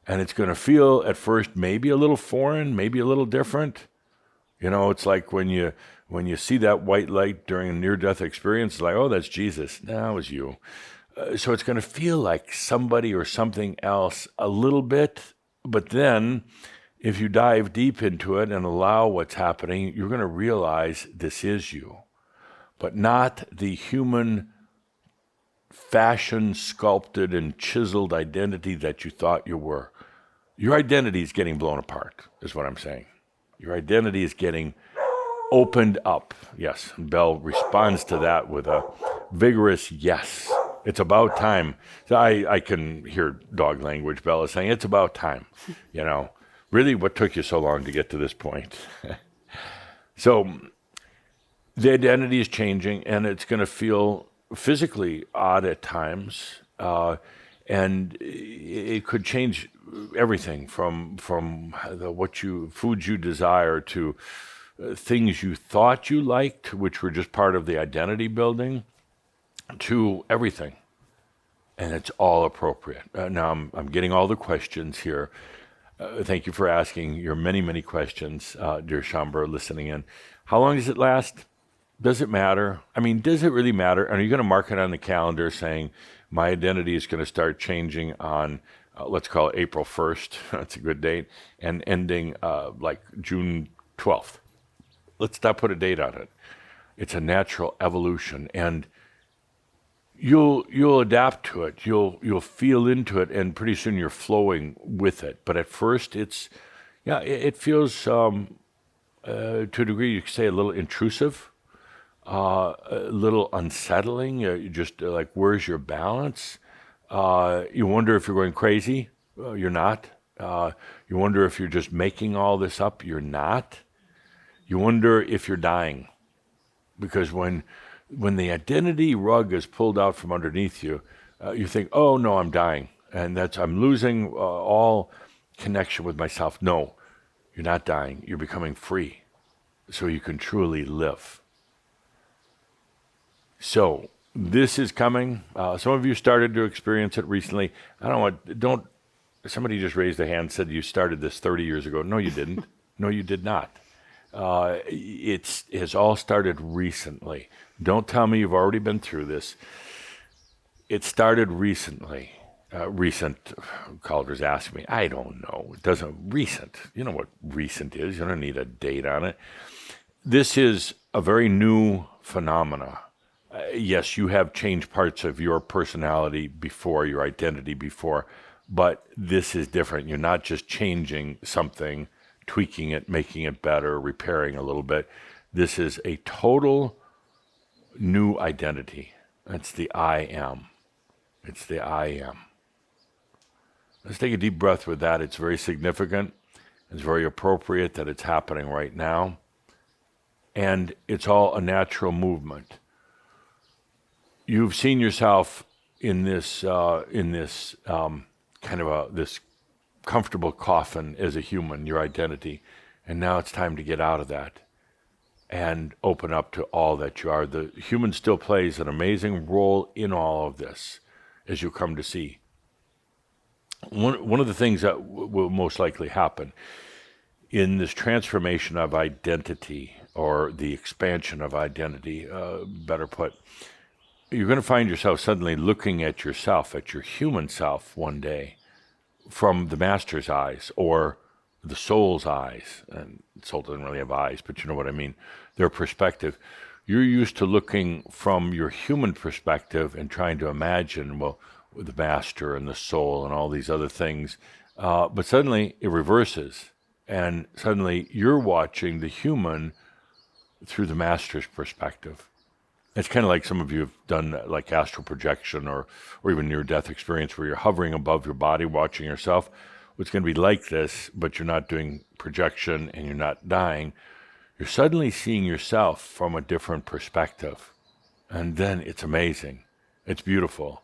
And it's going to feel at first maybe a little foreign, maybe a little different. You know, it's like when you see that white light during a near-death experience, it's like, oh, that's Jesus. No, it was you. So it's going to feel like somebody or something else a little bit, but then if you dive deep into it and allow what's happening, you're going to realize this is you, but not the human fashioned, sculpted, and chiseled identity that you thought you were. Your identity is getting blown apart, is what I'm saying. Your identity is getting opened up. Yes, Belle responds to that with a vigorous yes. It's about time. So I can hear dog language. Belle is saying, it's about time. You know, really, what took you so long to get to this point? So the identity is changing, and it's going to feel physically odd at times. And it could change everything from foods you desire to things you thought you liked, which were just part of the identity building, to everything. And it's all appropriate. Now I'm getting all the questions here. Thank you for asking your many questions, dear Shambra, listening in. How long does it last? Does it matter? I mean, does it really matter? Are you going to mark it on the calendar saying, my identity is going to start changing on, let's call it April 1st, that's a good date, and ending like June 12th? Let's not put a date on it. It's a natural evolution. And you'll adapt to it. You'll feel into it, and pretty soon you're flowing with it. But at first, it feels to a degree you could say a little intrusive, a little unsettling. You just like, where's your balance? You wonder if you're going crazy. You're not. You wonder if you're just making all this up. You're not. You wonder if you're dying, because when the identity rug is pulled out from underneath you, you think, "Oh no, I'm dying, and I'm losing all connection with myself." No, you're not dying. You're becoming free, so you can truly live. So this is coming. Some of you started to experience it recently. I don't want. Don't. Somebody just raised a hand and said you started this 30 years ago. No, you didn't. No, you did not. It has all started recently. Don't tell me you've already been through this. It started recently. Recent, callers ask me, I don't know. It doesn't, recent. You know what recent is. You don't need a date on it. This is a very new phenomena. Yes, you have changed parts of your personality before, your identity before, but this is different. You're not just changing something, tweaking it, making it better, repairing a little bit. This is a total new identity. It's the I am. It's the I am. Let's take a deep breath with that. It's very significant. It's very appropriate that it's happening right now. And it's all a natural movement. You've seen yourself in this this comfortable coffin as a human, your identity, and now it's time to get out of that and open up to all that you are. The human still plays an amazing role in all of this, as you come to see. One of the things that will most likely happen in this transformation of identity, or the expansion of identity, better put, you're going to find yourself suddenly looking at yourself, at your human self one day, from the master's eyes or the soul's eyes. And soul doesn't really have eyes, but you know what I mean. Their perspective. You're used to looking from your human perspective and trying to imagine, well, the master and the soul and all these other things. But suddenly it reverses. And suddenly you're watching the human through the master's perspective. It's kind of like some of you have done like astral projection or even near-death experience where you're hovering above your body, watching yourself. It's going to be like this, but you're not doing projection and you're not dying. You're suddenly seeing yourself from a different perspective. And then it's amazing. It's beautiful.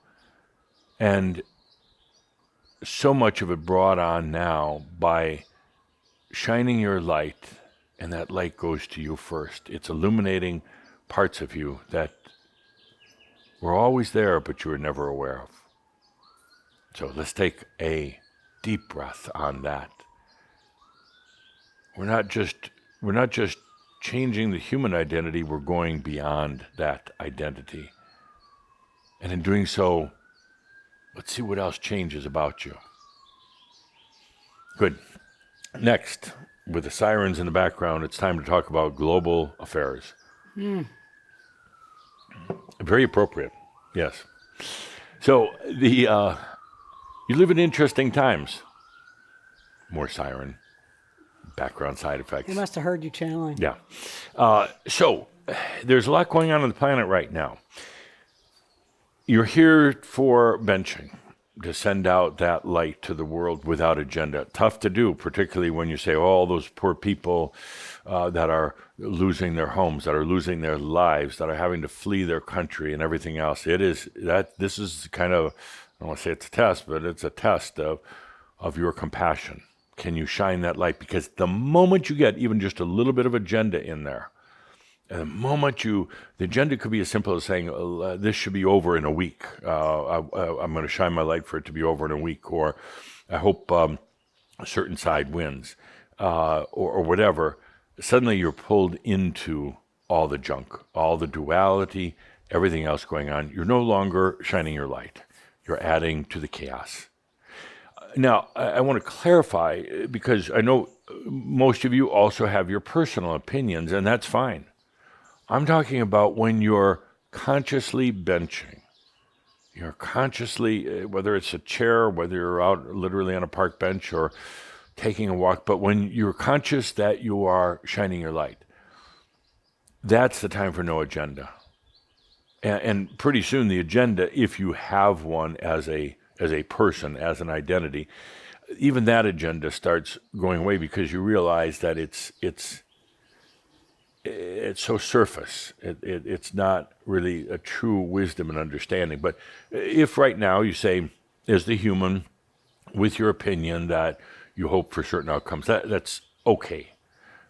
And so much of it brought on now by shining your light, and that light goes to you first. It's illuminating parts of you that were always there, but you were never aware of. So let's take a deep breath on that. We're not just changing the human identity, we're going beyond that identity. And in doing so, let's see what else changes about you. Good. Next, with the sirens in the background, it's time to talk about global affairs. Very appropriate, yes. So you live in interesting times. More siren, background side effects. They must have heard you channeling. Yeah. So there's a lot going on the planet right now. You're here for benching, to send out that light to the world without agenda. Tough to do, particularly when you say, oh, all those poor people that are losing their homes, that are losing their lives, that are having to flee their country and everything else. This is kind of, I don't want to say it's a test, but it's a test of your compassion. Can you shine that light? Because the moment you get even just a little bit of agenda in there, and the moment the agenda could be as simple as saying, this should be over in a week. I'm going to shine my light for it to be over in a week, or I hope a certain side wins, or whatever. Suddenly you're pulled into all the junk, all the duality, everything else going on. You're no longer shining your light. You're adding to the chaos. Now, I want to clarify, because I know most of you also have your personal opinions, and that's fine. I'm talking about when you're consciously benching, You're consciously, whether it's a chair, whether you're out literally on a park bench or taking a walk, but when you're conscious that you are shining your light, that's the time for no agenda. And pretty soon the agenda, if you have one as a person, as an identity, even that agenda starts going away because you realize that it's so surface. It's not really a true wisdom and understanding. But if right now you say, as the human, with your opinion that you hope for certain outcomes, that's okay.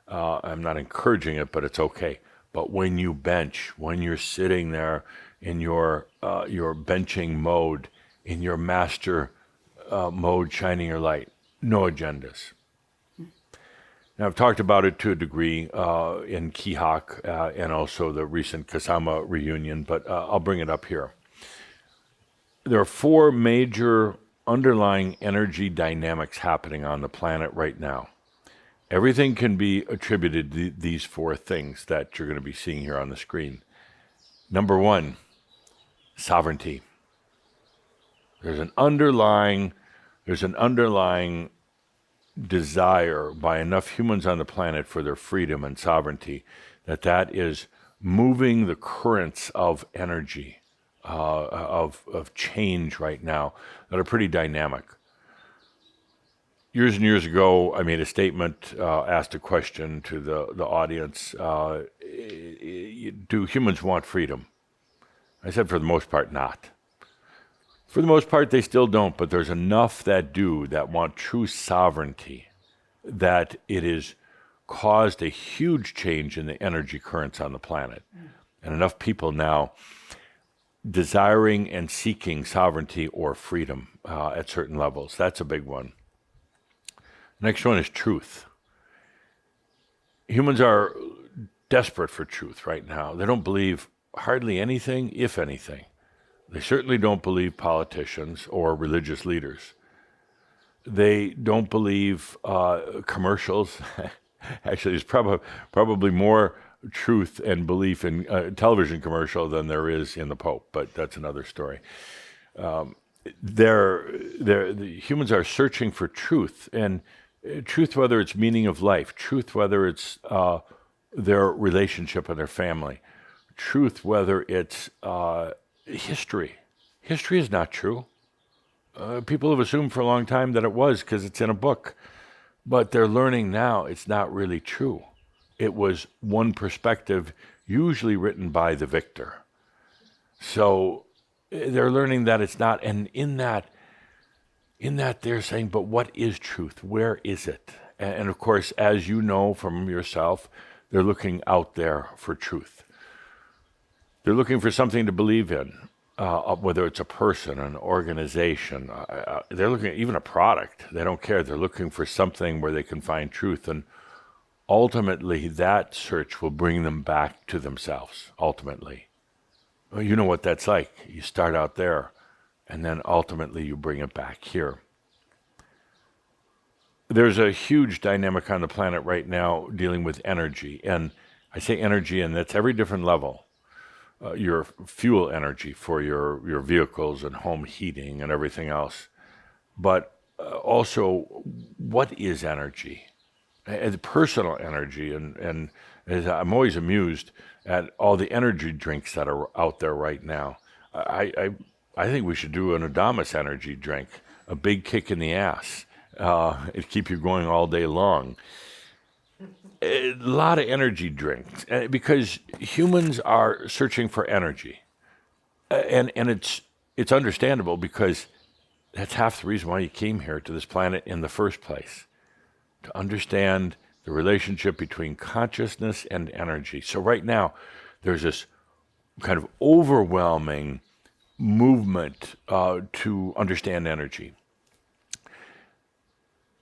I'm not encouraging it, but it's okay. But when you bench, when you're sitting there in your benching mode, in your master mode, shining your light, no agendas. Now, I've talked about it to a degree in Kihak and also the recent Kasama reunion, but I'll bring it up here. There are four major underlying energy dynamics happening on the planet right now. Everything can be attributed to these four things that you're going to be seeing here on the screen. Number one, sovereignty. There's an underlying desire by enough humans on the planet for their freedom and sovereignty that is moving the currents of energy, of change right now that are pretty dynamic. Years and years ago, I made a statement, asked a question to the audience, do humans want freedom? I said for the most part, not. For the most part, they still don't, but there's enough that do, that want true sovereignty, that it has caused a huge change in the energy currents on the planet. And enough people now desiring and seeking sovereignty or freedom at certain levels. That's a big one. Next one is truth. Humans are desperate for truth right now. They don't believe hardly anything, if anything. They certainly don't believe politicians or religious leaders. They don't believe commercials. Actually, there's probably more truth and belief in a television commercial than there is in the Pope, but that's another story. The humans are searching for truth, and truth, whether it's meaning of life, truth, whether it's their relationship and their family, truth, whether it's history. History is not true. People have assumed for a long time that it was because it's in a book, but they're learning now it's not really true. It was one perspective, usually written by the victor. So they're learning that it's not, and in that they're saying, but what is truth? Where is it? And of course, as you know from yourself, they're looking out there for truth. They're looking for something to believe in, whether it's a person, an organization. They're looking at even a product. They don't care. They're looking for something where they can find truth. And ultimately, that search will bring them back to themselves, ultimately. Well, you know what that's like. You start out there, and then ultimately you bring it back here. There's a huge dynamic on the planet right now dealing with energy. And I say energy, and that's every different level. Your fuel energy for your vehicles and home heating and everything else. But also, what is energy? And personal energy. And I'm always amused at all the energy drinks that are out there right now. I think we should do an Adamus energy drink, a big kick in the ass. It'd keep you going all day long. A lot of energy drinks because humans are searching for energy, and it's understandable because that's half the reason why you came here to this planet in the first place, to understand the relationship between consciousness and energy. So right now, there's this kind of overwhelming movement to understand energy.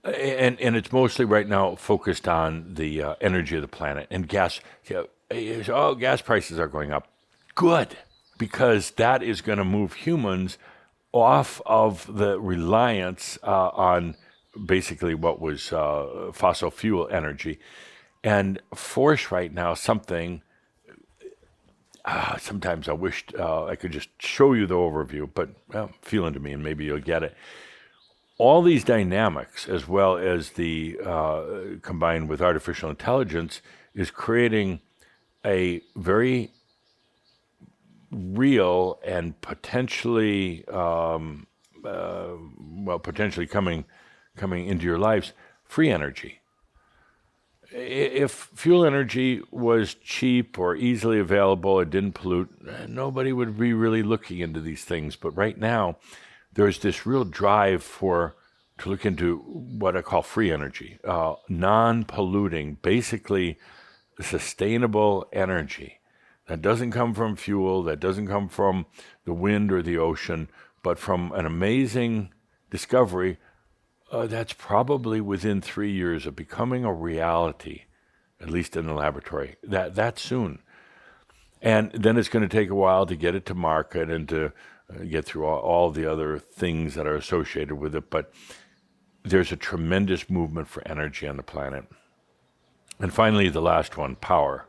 And it's mostly right now focused on the energy of the planet and gas. Gas prices are going up. Good, because that is going to move humans off of the reliance on basically what was fossil fuel energy and force right now something. sometimes I wished I could just show you the overview, but feeling to me, and maybe you'll get it. All these dynamics, as well as the combined with artificial intelligence, is creating a very real and potentially, potentially coming into your lives, free energy. If fuel energy was cheap or easily available, it didn't pollute, nobody would be really looking into these things. But right now, there's this real drive to look into what I call free energy, non-polluting, basically sustainable energy that doesn't come from fuel, that doesn't come from the wind or the ocean, but from an amazing discovery that's probably within 3 years of becoming a reality, at least in the laboratory, that soon. And then it's going to take a while to get it to market and to get through all the other things that are associated with it. But there's a tremendous movement for energy on the planet. And finally, the last one, power.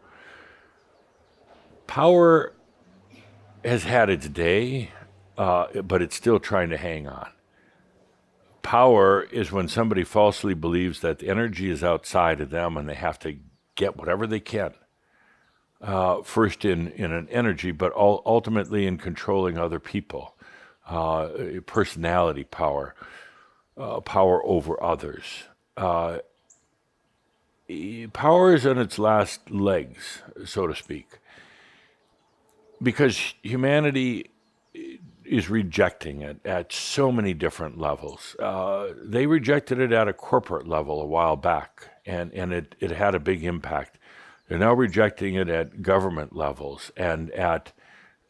Power has had its day, but it's still trying to hang on. Power is when somebody falsely believes that the energy is outside of them and they have to get whatever they can. First in an energy, but ultimately in controlling other people. Personality power, power over others. Power is on its last legs, so to speak, because humanity is rejecting it at so many different levels. They rejected it at a corporate level a while back, and it had a big impact. They're now rejecting it at government levels and at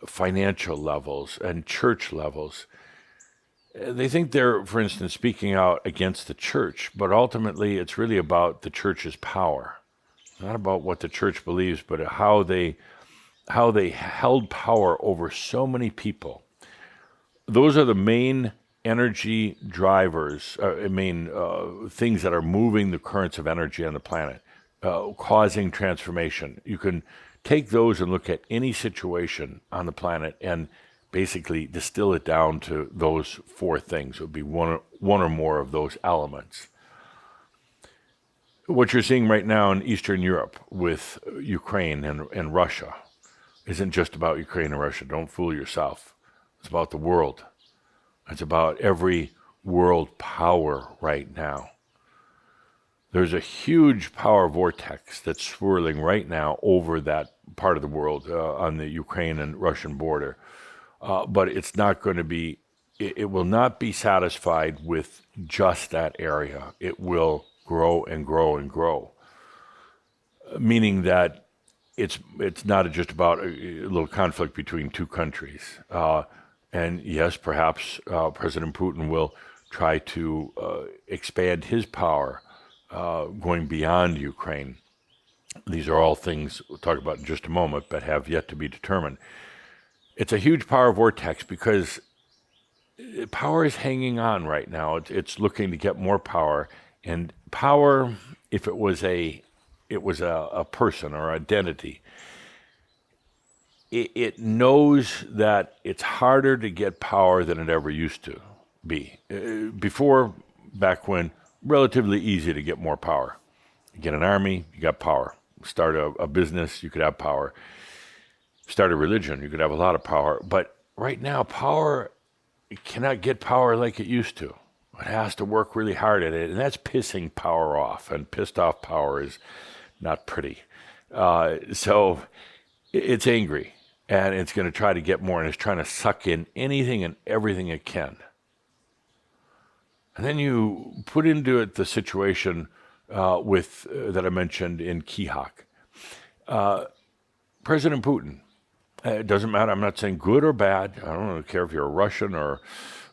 financial levels and church levels. They think they're, for instance, speaking out against the church, but ultimately it's really about the church's power. Not about what the church believes, but how they held power over so many people. Those are the main energy drivers, things that are moving the currents of energy on the planet, causing transformation. You can take those and look at any situation on the planet and basically distill it down to those four things. It would be one or more of those elements. What you're seeing right now in Eastern Europe with Ukraine and Russia isn't just about Ukraine and Russia. Don't fool yourself. It's about the world. It's about every world power right now. There's a huge power vortex that's swirling right now over that part of the world on the Ukraine and Russian border. But it's not going to be, it will not be satisfied with just that area. It will grow and grow and grow. Meaning that it's not just about a little conflict between two countries. And yes, perhaps President Putin will try to expand his power going beyond Ukraine. These are all things we'll talk about in just a moment, but have yet to be determined. It's a huge power vortex because power is hanging on right now. It's looking to get more power. And power, if it was a person or identity, it knows that it's harder to get power than it ever used to be. Before, back when, relatively easy to get more power. You get an army, you got power. Start a business, you could have power. Start a religion, you could have a lot of power. But right now, power, you cannot get power like it used to. It has to work really hard at it, and that's pissing power off. And pissed off power is not pretty. So it's angry. And it's going to try to get more, and it's trying to suck in anything and everything it can. And then you put into it the situation that I mentioned in Kihak. President Putin, it doesn't matter. I'm not saying good or bad. I don't care if you're a Russian or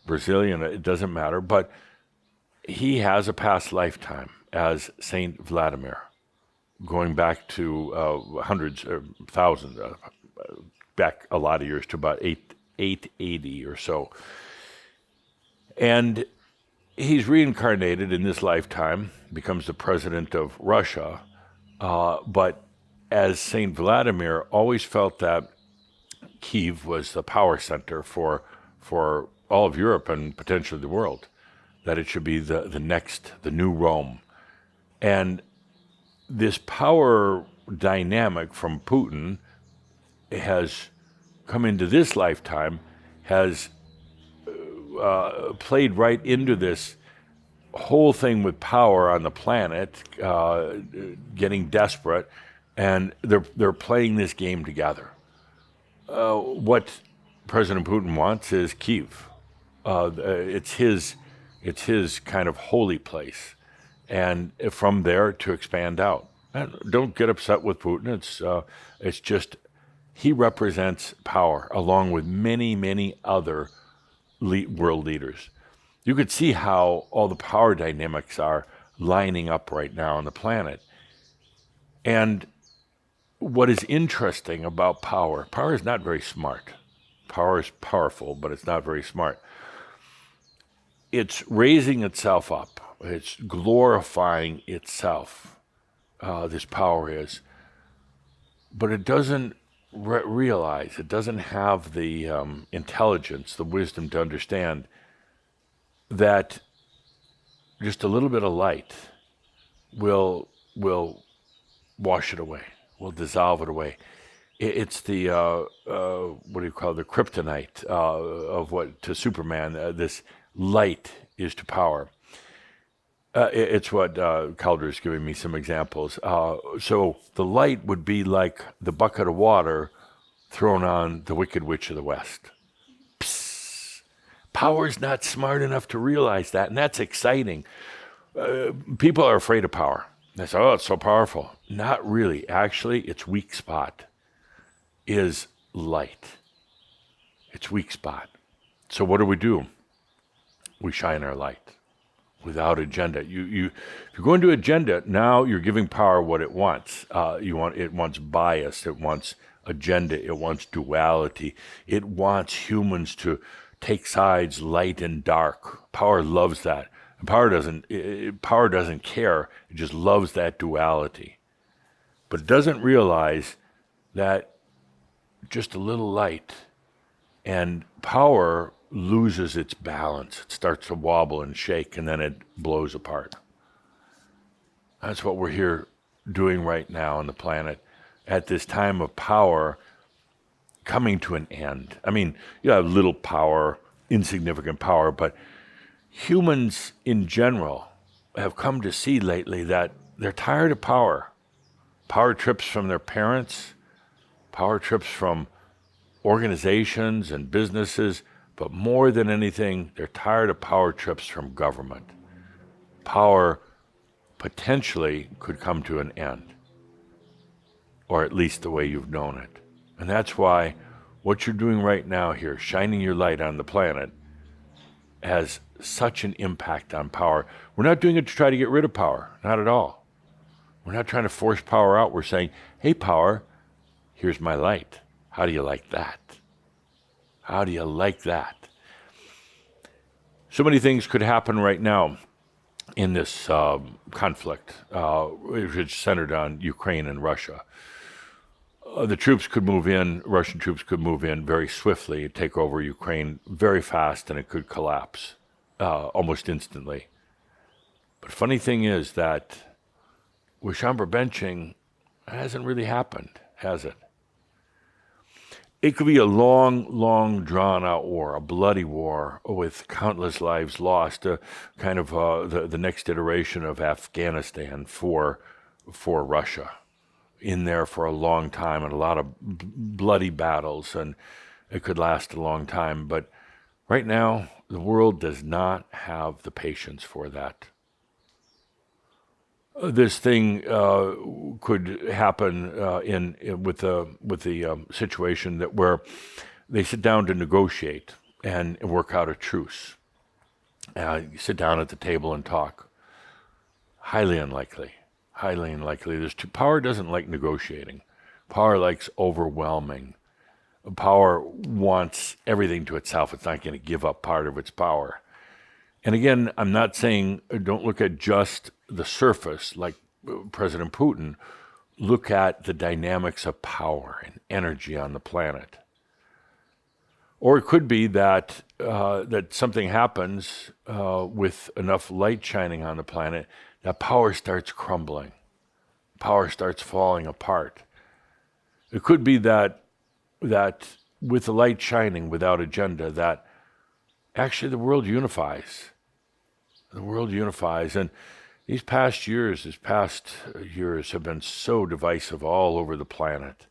Brazilian. It doesn't matter. But he has a past lifetime as Saint Vladimir, going back to hundreds or thousands back a lot of years to about 880 or so. And he's reincarnated in this lifetime, becomes the president of Russia, but as Saint Vladimir always felt that Kiev was the power center for all of Europe and potentially the world, that it should be the new Rome. And this power dynamic from Putin has come into this lifetime, has played right into this whole thing with power on the planet, getting desperate, and they're playing this game together. What President Putin wants is Kiev. It's his kind of holy place, and from there to expand out. And don't get upset with Putin. It's just he represents power along with many other world leaders. You could see how all the power dynamics are lining up right now on the planet. And what is interesting about power is not very smart. Power is powerful, but it's not very smart. It's raising itself up. It's glorifying itself. This power is. But it doesn't realize, it doesn't have the intelligence, the wisdom to understand that just a little bit of light will wash it away, will dissolve it away. It's the what do you call it, the kryptonite of what to Superman. This light is to power. It's what Calder is giving me some examples. So the light would be like the bucket of water thrown on the Wicked Witch of the West. Psst. Power's not smart enough to realize that, and that's exciting. People are afraid of power. They say, oh, it's so powerful. Not really. Actually, its weak spot is light. Its weak spot. So what do? We shine our light. Without agenda. If you're going to agenda, now you're giving power what it wants. It wants bias, it wants agenda, it wants duality. It wants humans to take sides, light and dark. Power loves that. And power doesn't care. It just loves that duality. But it doesn't realize that just a little light and power loses its balance. It starts to wobble and shake, and then it blows apart. That's what we're here doing right now on the planet at this time of power coming to an end. I mean, you have little power, insignificant power, but humans in general have come to see lately that they're tired of power. Power trips from their parents, power trips from organizations and businesses, but more than anything, they're tired of power trips from government. Power potentially could come to an end, or at least the way you've known it. And that's why what you're doing right now here, shining your light on the planet, has such an impact on power. We're not doing it to try to get rid of power, not at all. We're not trying to force power out. We're saying, hey, power, here's my light. How do you like that? How do you like that? So many things could happen right now in this conflict, which is centered on Ukraine and Russia. The troops could move in, Russian troops could move in very swiftly, take over Ukraine very fast, and it could collapse almost instantly. But funny thing is that with chamber benching, it hasn't really happened, has it? It could be a long, drawn-out war, a bloody war with countless lives lost, kind of the next iteration of Afghanistan for Russia, in there for a long time and a lot of bloody battles, and it could last a long time. But right now, the world does not have the patience for that. This thing could happen with the situation that where they sit down to negotiate and work out a truce. You sit down at the table and talk. Highly unlikely. Highly unlikely. Power doesn't like negotiating. Power likes overwhelming. Power wants everything to itself. It's not going to give up part of its power. And again, I'm not saying don't look at just the surface like President Putin. Look at the dynamics of power and energy on the planet. Or it could be that that something happens with enough light shining on the planet that power starts crumbling, power starts falling apart. It could be that with the light shining without agenda, that actually the world unifies. The world unifies, and these past years have been so divisive all over the planet.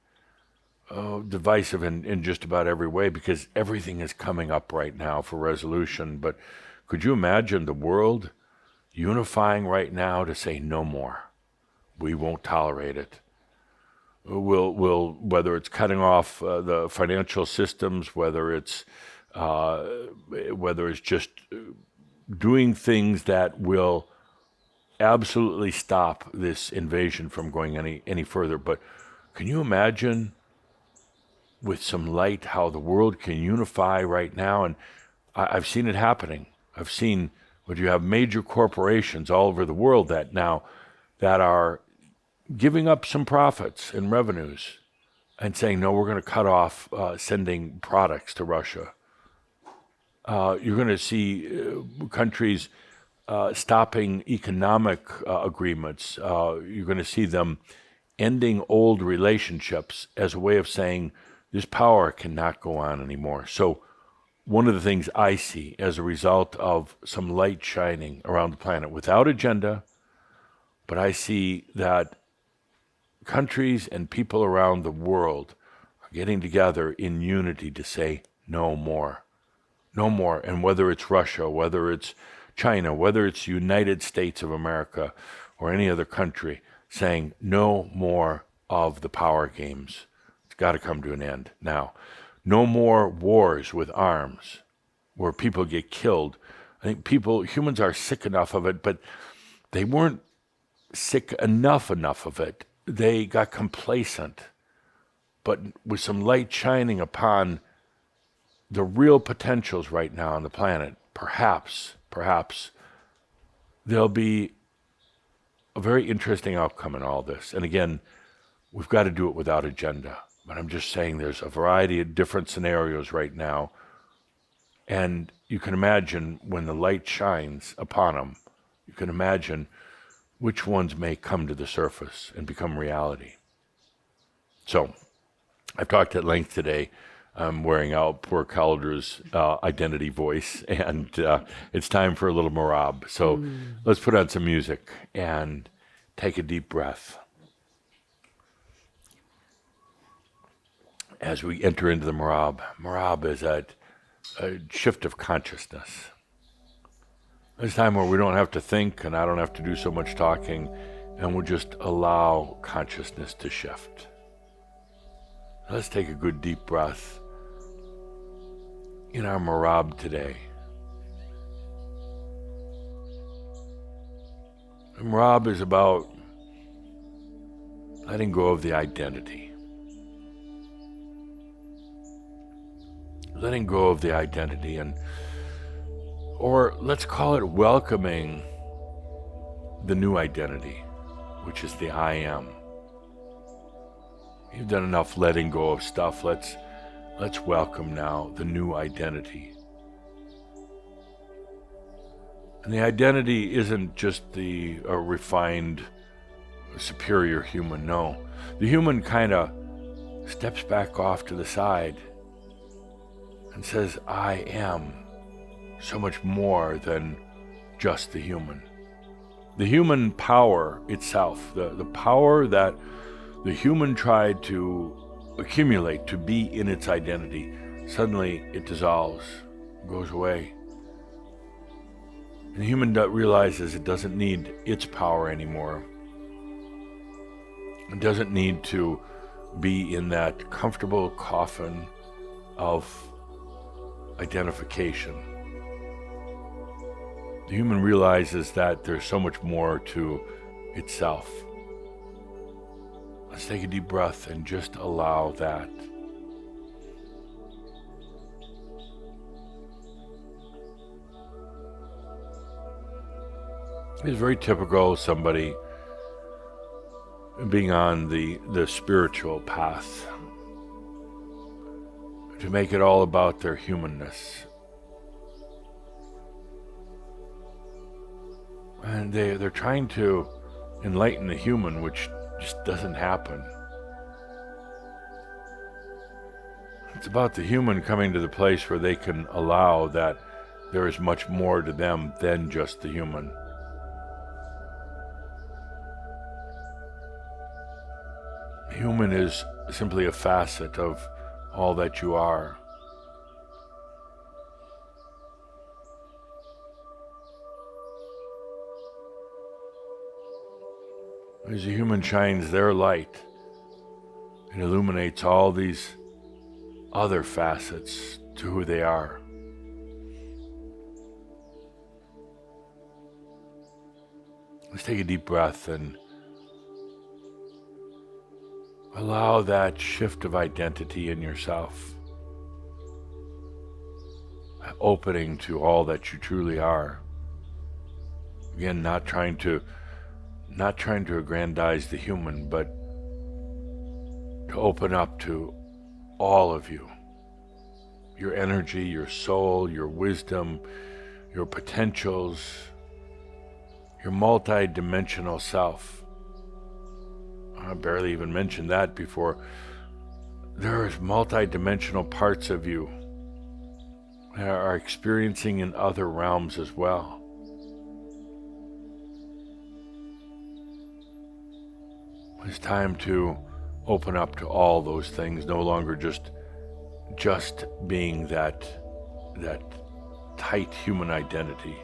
Oh, divisive in just about every way, because everything is coming up right now for resolution. But could you imagine the world unifying right now to say no more? We won't tolerate it. We'll whether it's cutting off the financial systems, whether it's just doing things that will absolutely stop this invasion from going any further. But can you imagine with some light how the world can unify right now? And I've seen it happening. I've seen when you have major corporations all over the world that are giving up some profits and revenues and saying, no, we're going to cut off sending products to Russia. You're going to see countries stopping economic agreements. You're going to see them ending old relationships as a way of saying this power cannot go on anymore. So one of the things I see as a result of some light shining around the planet without agenda, but I see that countries and people around the world are getting together in unity to say no more. No more. And whether it's Russia, whether it's China, whether it's the United States of America or any other country, saying no more of the power games. It's got to come to an end now. No more wars with arms where people get killed. I think humans are sick enough of it, but they weren't sick enough of it. They got complacent. But with some light shining upon the real potentials right now on the planet, perhaps there'll be a very interesting outcome in all this. And again, we've got to do it without agenda. But I'm just saying there's a variety of different scenarios right now. And you can imagine when the light shines upon them, you can imagine which ones may come to the surface and become reality. So I've talked at length today. I'm wearing out poor Calder's identity voice, and it's time for a little marab. So let's put on some music and take a deep breath as we enter into the marab. Marab is a shift of consciousness. It's time where we don't have to think, and I don't have to do so much talking, and we'll just allow consciousness to shift. Let's take a good deep breath in our marab today. And marab is about letting go of the identity. Letting go of the identity, or let's call it welcoming the new identity, which is the I am. You've done enough letting go of stuff. Let's welcome now the new identity. And the identity isn't just a refined, superior human. No. The human kind of steps back off to the side and says, I am so much more than just the human. The human power itself, the power that the human tried to accumulate to be in its identity, suddenly it dissolves, goes away. And the human realizes it doesn't need its power anymore. It doesn't need to be in that comfortable coffin of identification. The human realizes that there's so much more to itself. Let's take a deep breath and just allow that. It's very typical of somebody being on the spiritual path to make it all about their humanness. And they're trying to enlighten the human, which just doesn't happen. It's about the human coming to the place where they can allow that there is much more to them than just the human. Human is simply a facet of all that you are. As a human shines their light, it illuminates all these other facets to who they are. Let's take a deep breath and allow that shift of identity in yourself, opening to all that you truly are. Again, not trying to aggrandize the human, but to open up to all of you. Your energy, your soul, your wisdom, your potentials, your multi-dimensional self. I barely even mentioned that before. There's multi-dimensional parts of you that are experiencing in other realms as well. It's time to open up to all those things, no longer just being that tight human identity.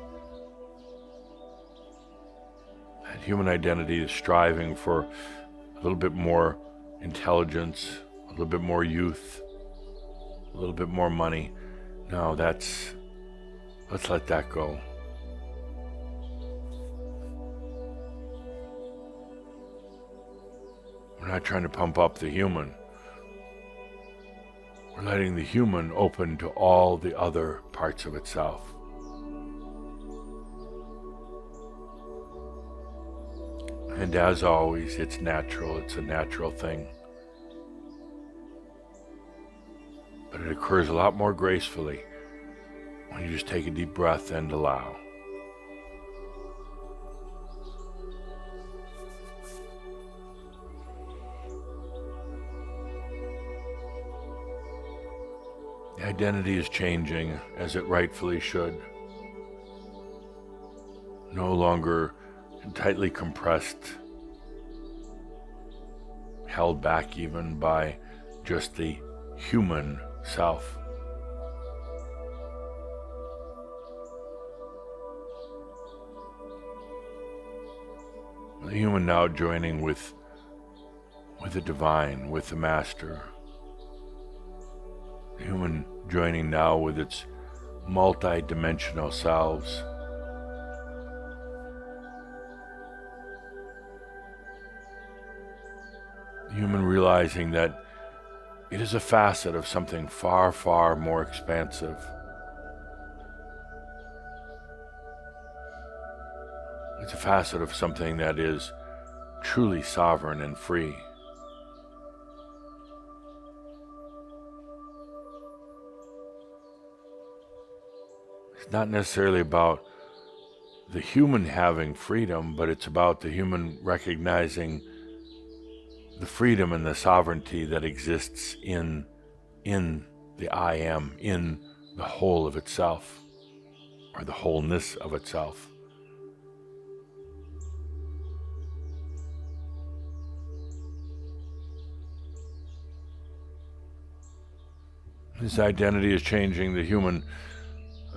That human identity is striving for a little bit more intelligence, a little bit more youth, a little bit more money. No, let's let that go. We're not trying to pump up the human. We're letting the human open to all the other parts of itself. And as always, it's natural. It's a natural thing. But it occurs a lot more gracefully when you just take a deep breath and allow. The identity is changing as it rightfully should. No longer tightly compressed, held back even by just the human self. The human now joining with the divine, with the master. The human joining now with its multi-dimensional selves. The human realizing that it is a facet of something far, far more expansive. It's a facet of something that is truly sovereign and free. It's not necessarily about the human having freedom, but it's about the human recognizing the freedom and the sovereignty that exists in the I am, in the whole of itself, or the wholeness of itself. This identity is changing. The human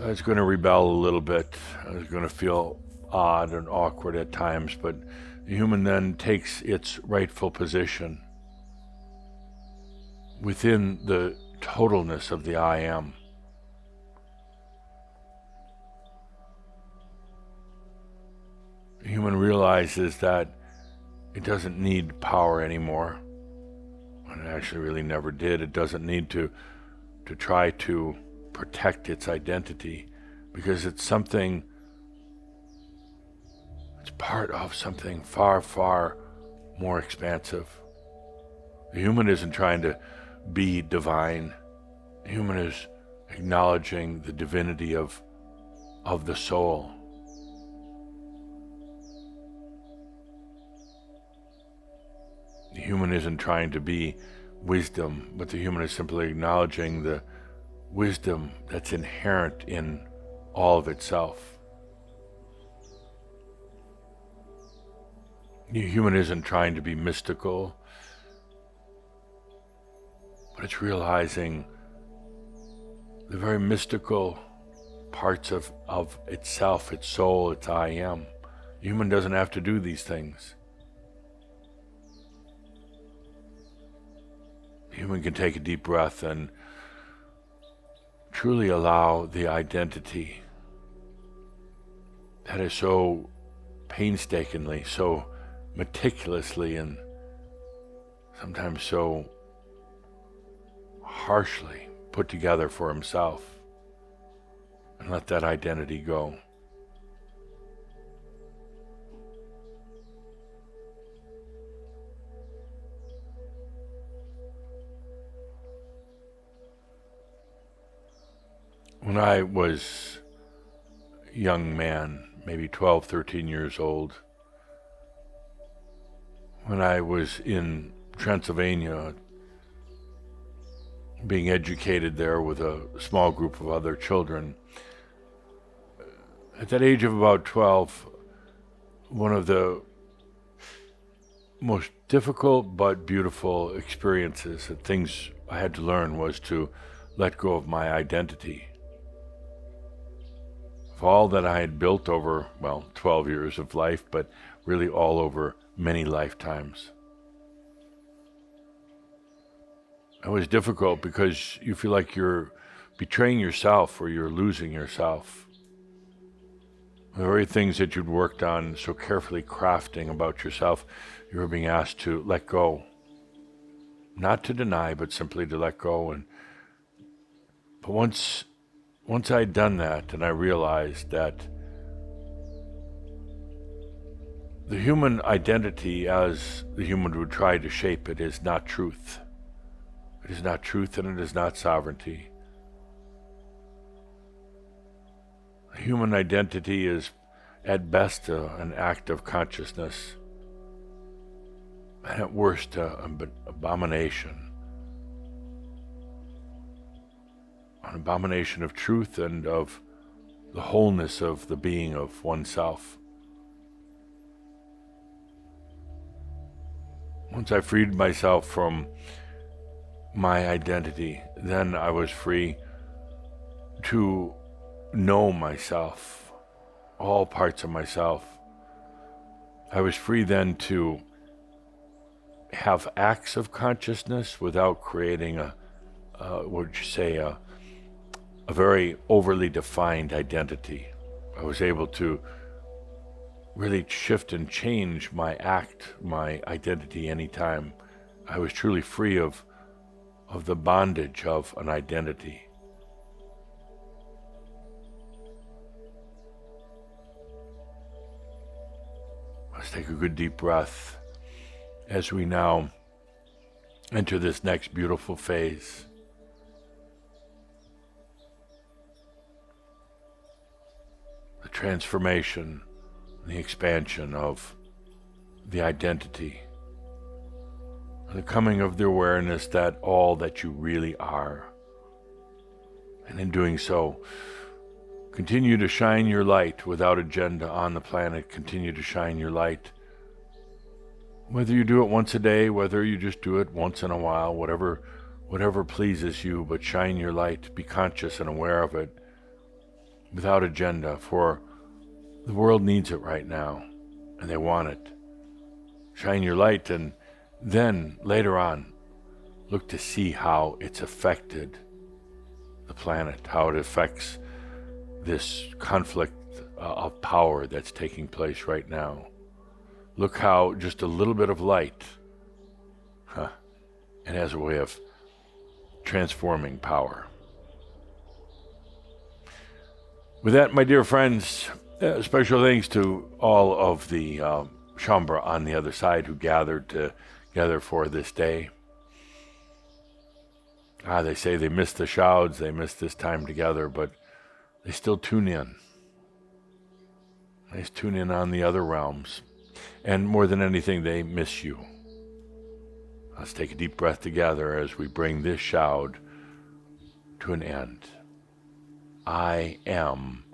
is going to rebel a little bit. It's going to feel odd and awkward at times, but the human then takes its rightful position within the totalness of the I am. The human realizes that it doesn't need power anymore. And it actually really never did. It doesn't need to try to protect its identity, because it's something, it's part of something far, far more expansive. The human isn't trying to be divine. The human is acknowledging the divinity of the soul. The human isn't trying to be wisdom, but the human is simply acknowledging the wisdom that's inherent in all of itself. The human isn't trying to be mystical, but it's realizing the very mystical parts of itself, its soul, its I am. The human doesn't have to do these things. The human can take a deep breath and truly allow the identity that is so painstakingly, so meticulously, and sometimes so harshly put together for himself, and let that identity go. When I was a young man, maybe 12, 13 years old, when I was in Transylvania, being educated there with a small group of other children, at that age of about 12, one of the most difficult but beautiful experiences and things I had to learn was to let go of my identity. Of all that I had built over, 12 years of life, but really all over many lifetimes. It was difficult because you feel like you're betraying yourself or you're losing yourself. The very things that you'd worked on so carefully crafting about yourself, you were being asked to let go. Not to deny, but simply to let go. But once I'd done that, and I realized that the human identity, as the human would try to shape it, is not truth. It is not truth, and it is not sovereignty. The human identity is, at best, an act of consciousness, and at worst, an abomination. An abomination of truth and of the wholeness of the being of oneself. Once I freed myself from my identity, then I was free to know myself, all parts of myself. I was free then to have acts of consciousness without creating a very overly defined identity. I was able to really shift and change my identity anytime. I was truly free of the bondage of an identity. Let's take a good deep breath as we now enter this next beautiful phase. The transformation, the expansion of the identity, the coming of the awareness that all that you really are. And in doing so, continue to shine your light without agenda on the planet. Continue to shine your light. Whether you do it once a day, whether you just do it once in a while, whatever pleases you, but shine your light. Be conscious and aware of it without agenda, for the world needs it right now, and they want it. Shine your light, and then later on, look to see how it's affected the planet, how it affects this conflict of power that's taking place right now. Look how just a little bit of light, it has a way of transforming power. With that, my dear friends, special thanks to all of the Shambra on the other side who gathered together for this day. They say they miss the shouts, they miss this time together, but they still tune in. They tune in on the other realms. And more than anything, they miss you. Let's take a deep breath together as we bring this shout to an end. I am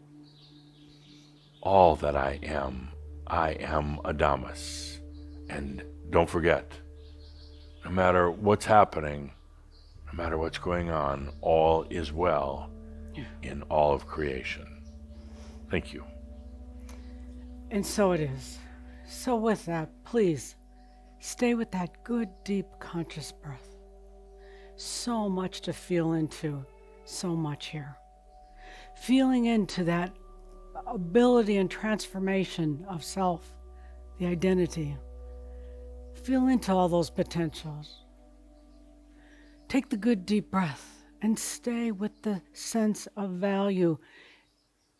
all that I am. I am Adamus. And don't forget, no matter what's happening, no matter what's going on, all is well in all of creation. Thank you. And so it is. So with that, please stay with that good, deep, conscious breath. So much to feel into, so much here. Feeling into that ability and transformation of self, the identity. Feel into all those potentials. Take the good, deep breath and stay with the sense of value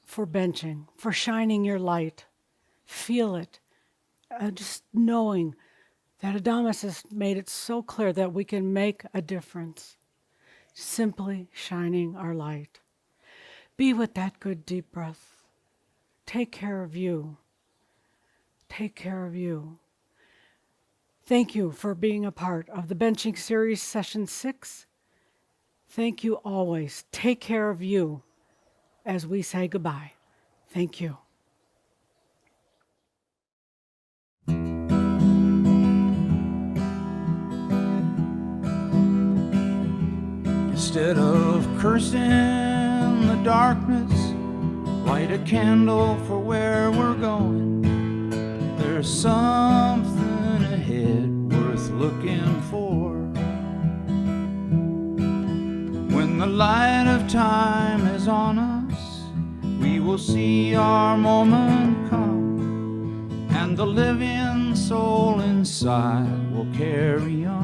for benching, for shining your light. Feel it. Just knowing that Adamus has made it so clear that we can make a difference. Simply shining our light. Be with that good deep breath. Take care of you. Take care of you. Thank you for being a part of the Benching Series Session 6. Thank you always. Take care of you as we say goodbye. Thank you. Instead of cursing the darkness, light a candle for where we're going. There's something ahead worth looking for. When the light of time is on us, we will see our moment come, and the living soul inside will carry on.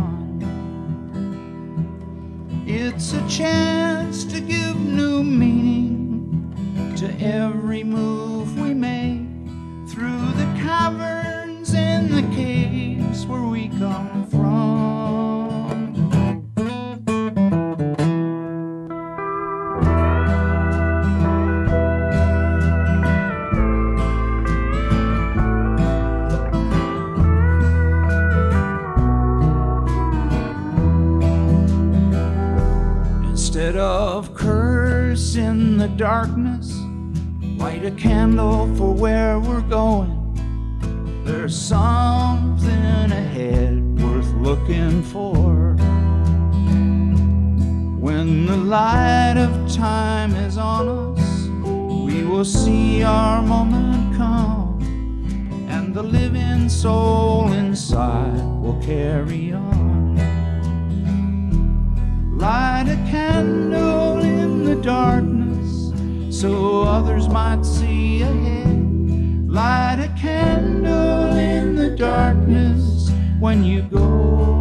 It's a chance to give new meaning to every move we make through the caverns and the caves where we come from. Instead of cursing the darkness, light a candle for where we're going. There's something ahead worth looking for. When the light of time is on us, we will see our moment come, and the living soul inside will carry on. Light a candle in the darkness so others might see ahead. Light a candle in the darkness when you go.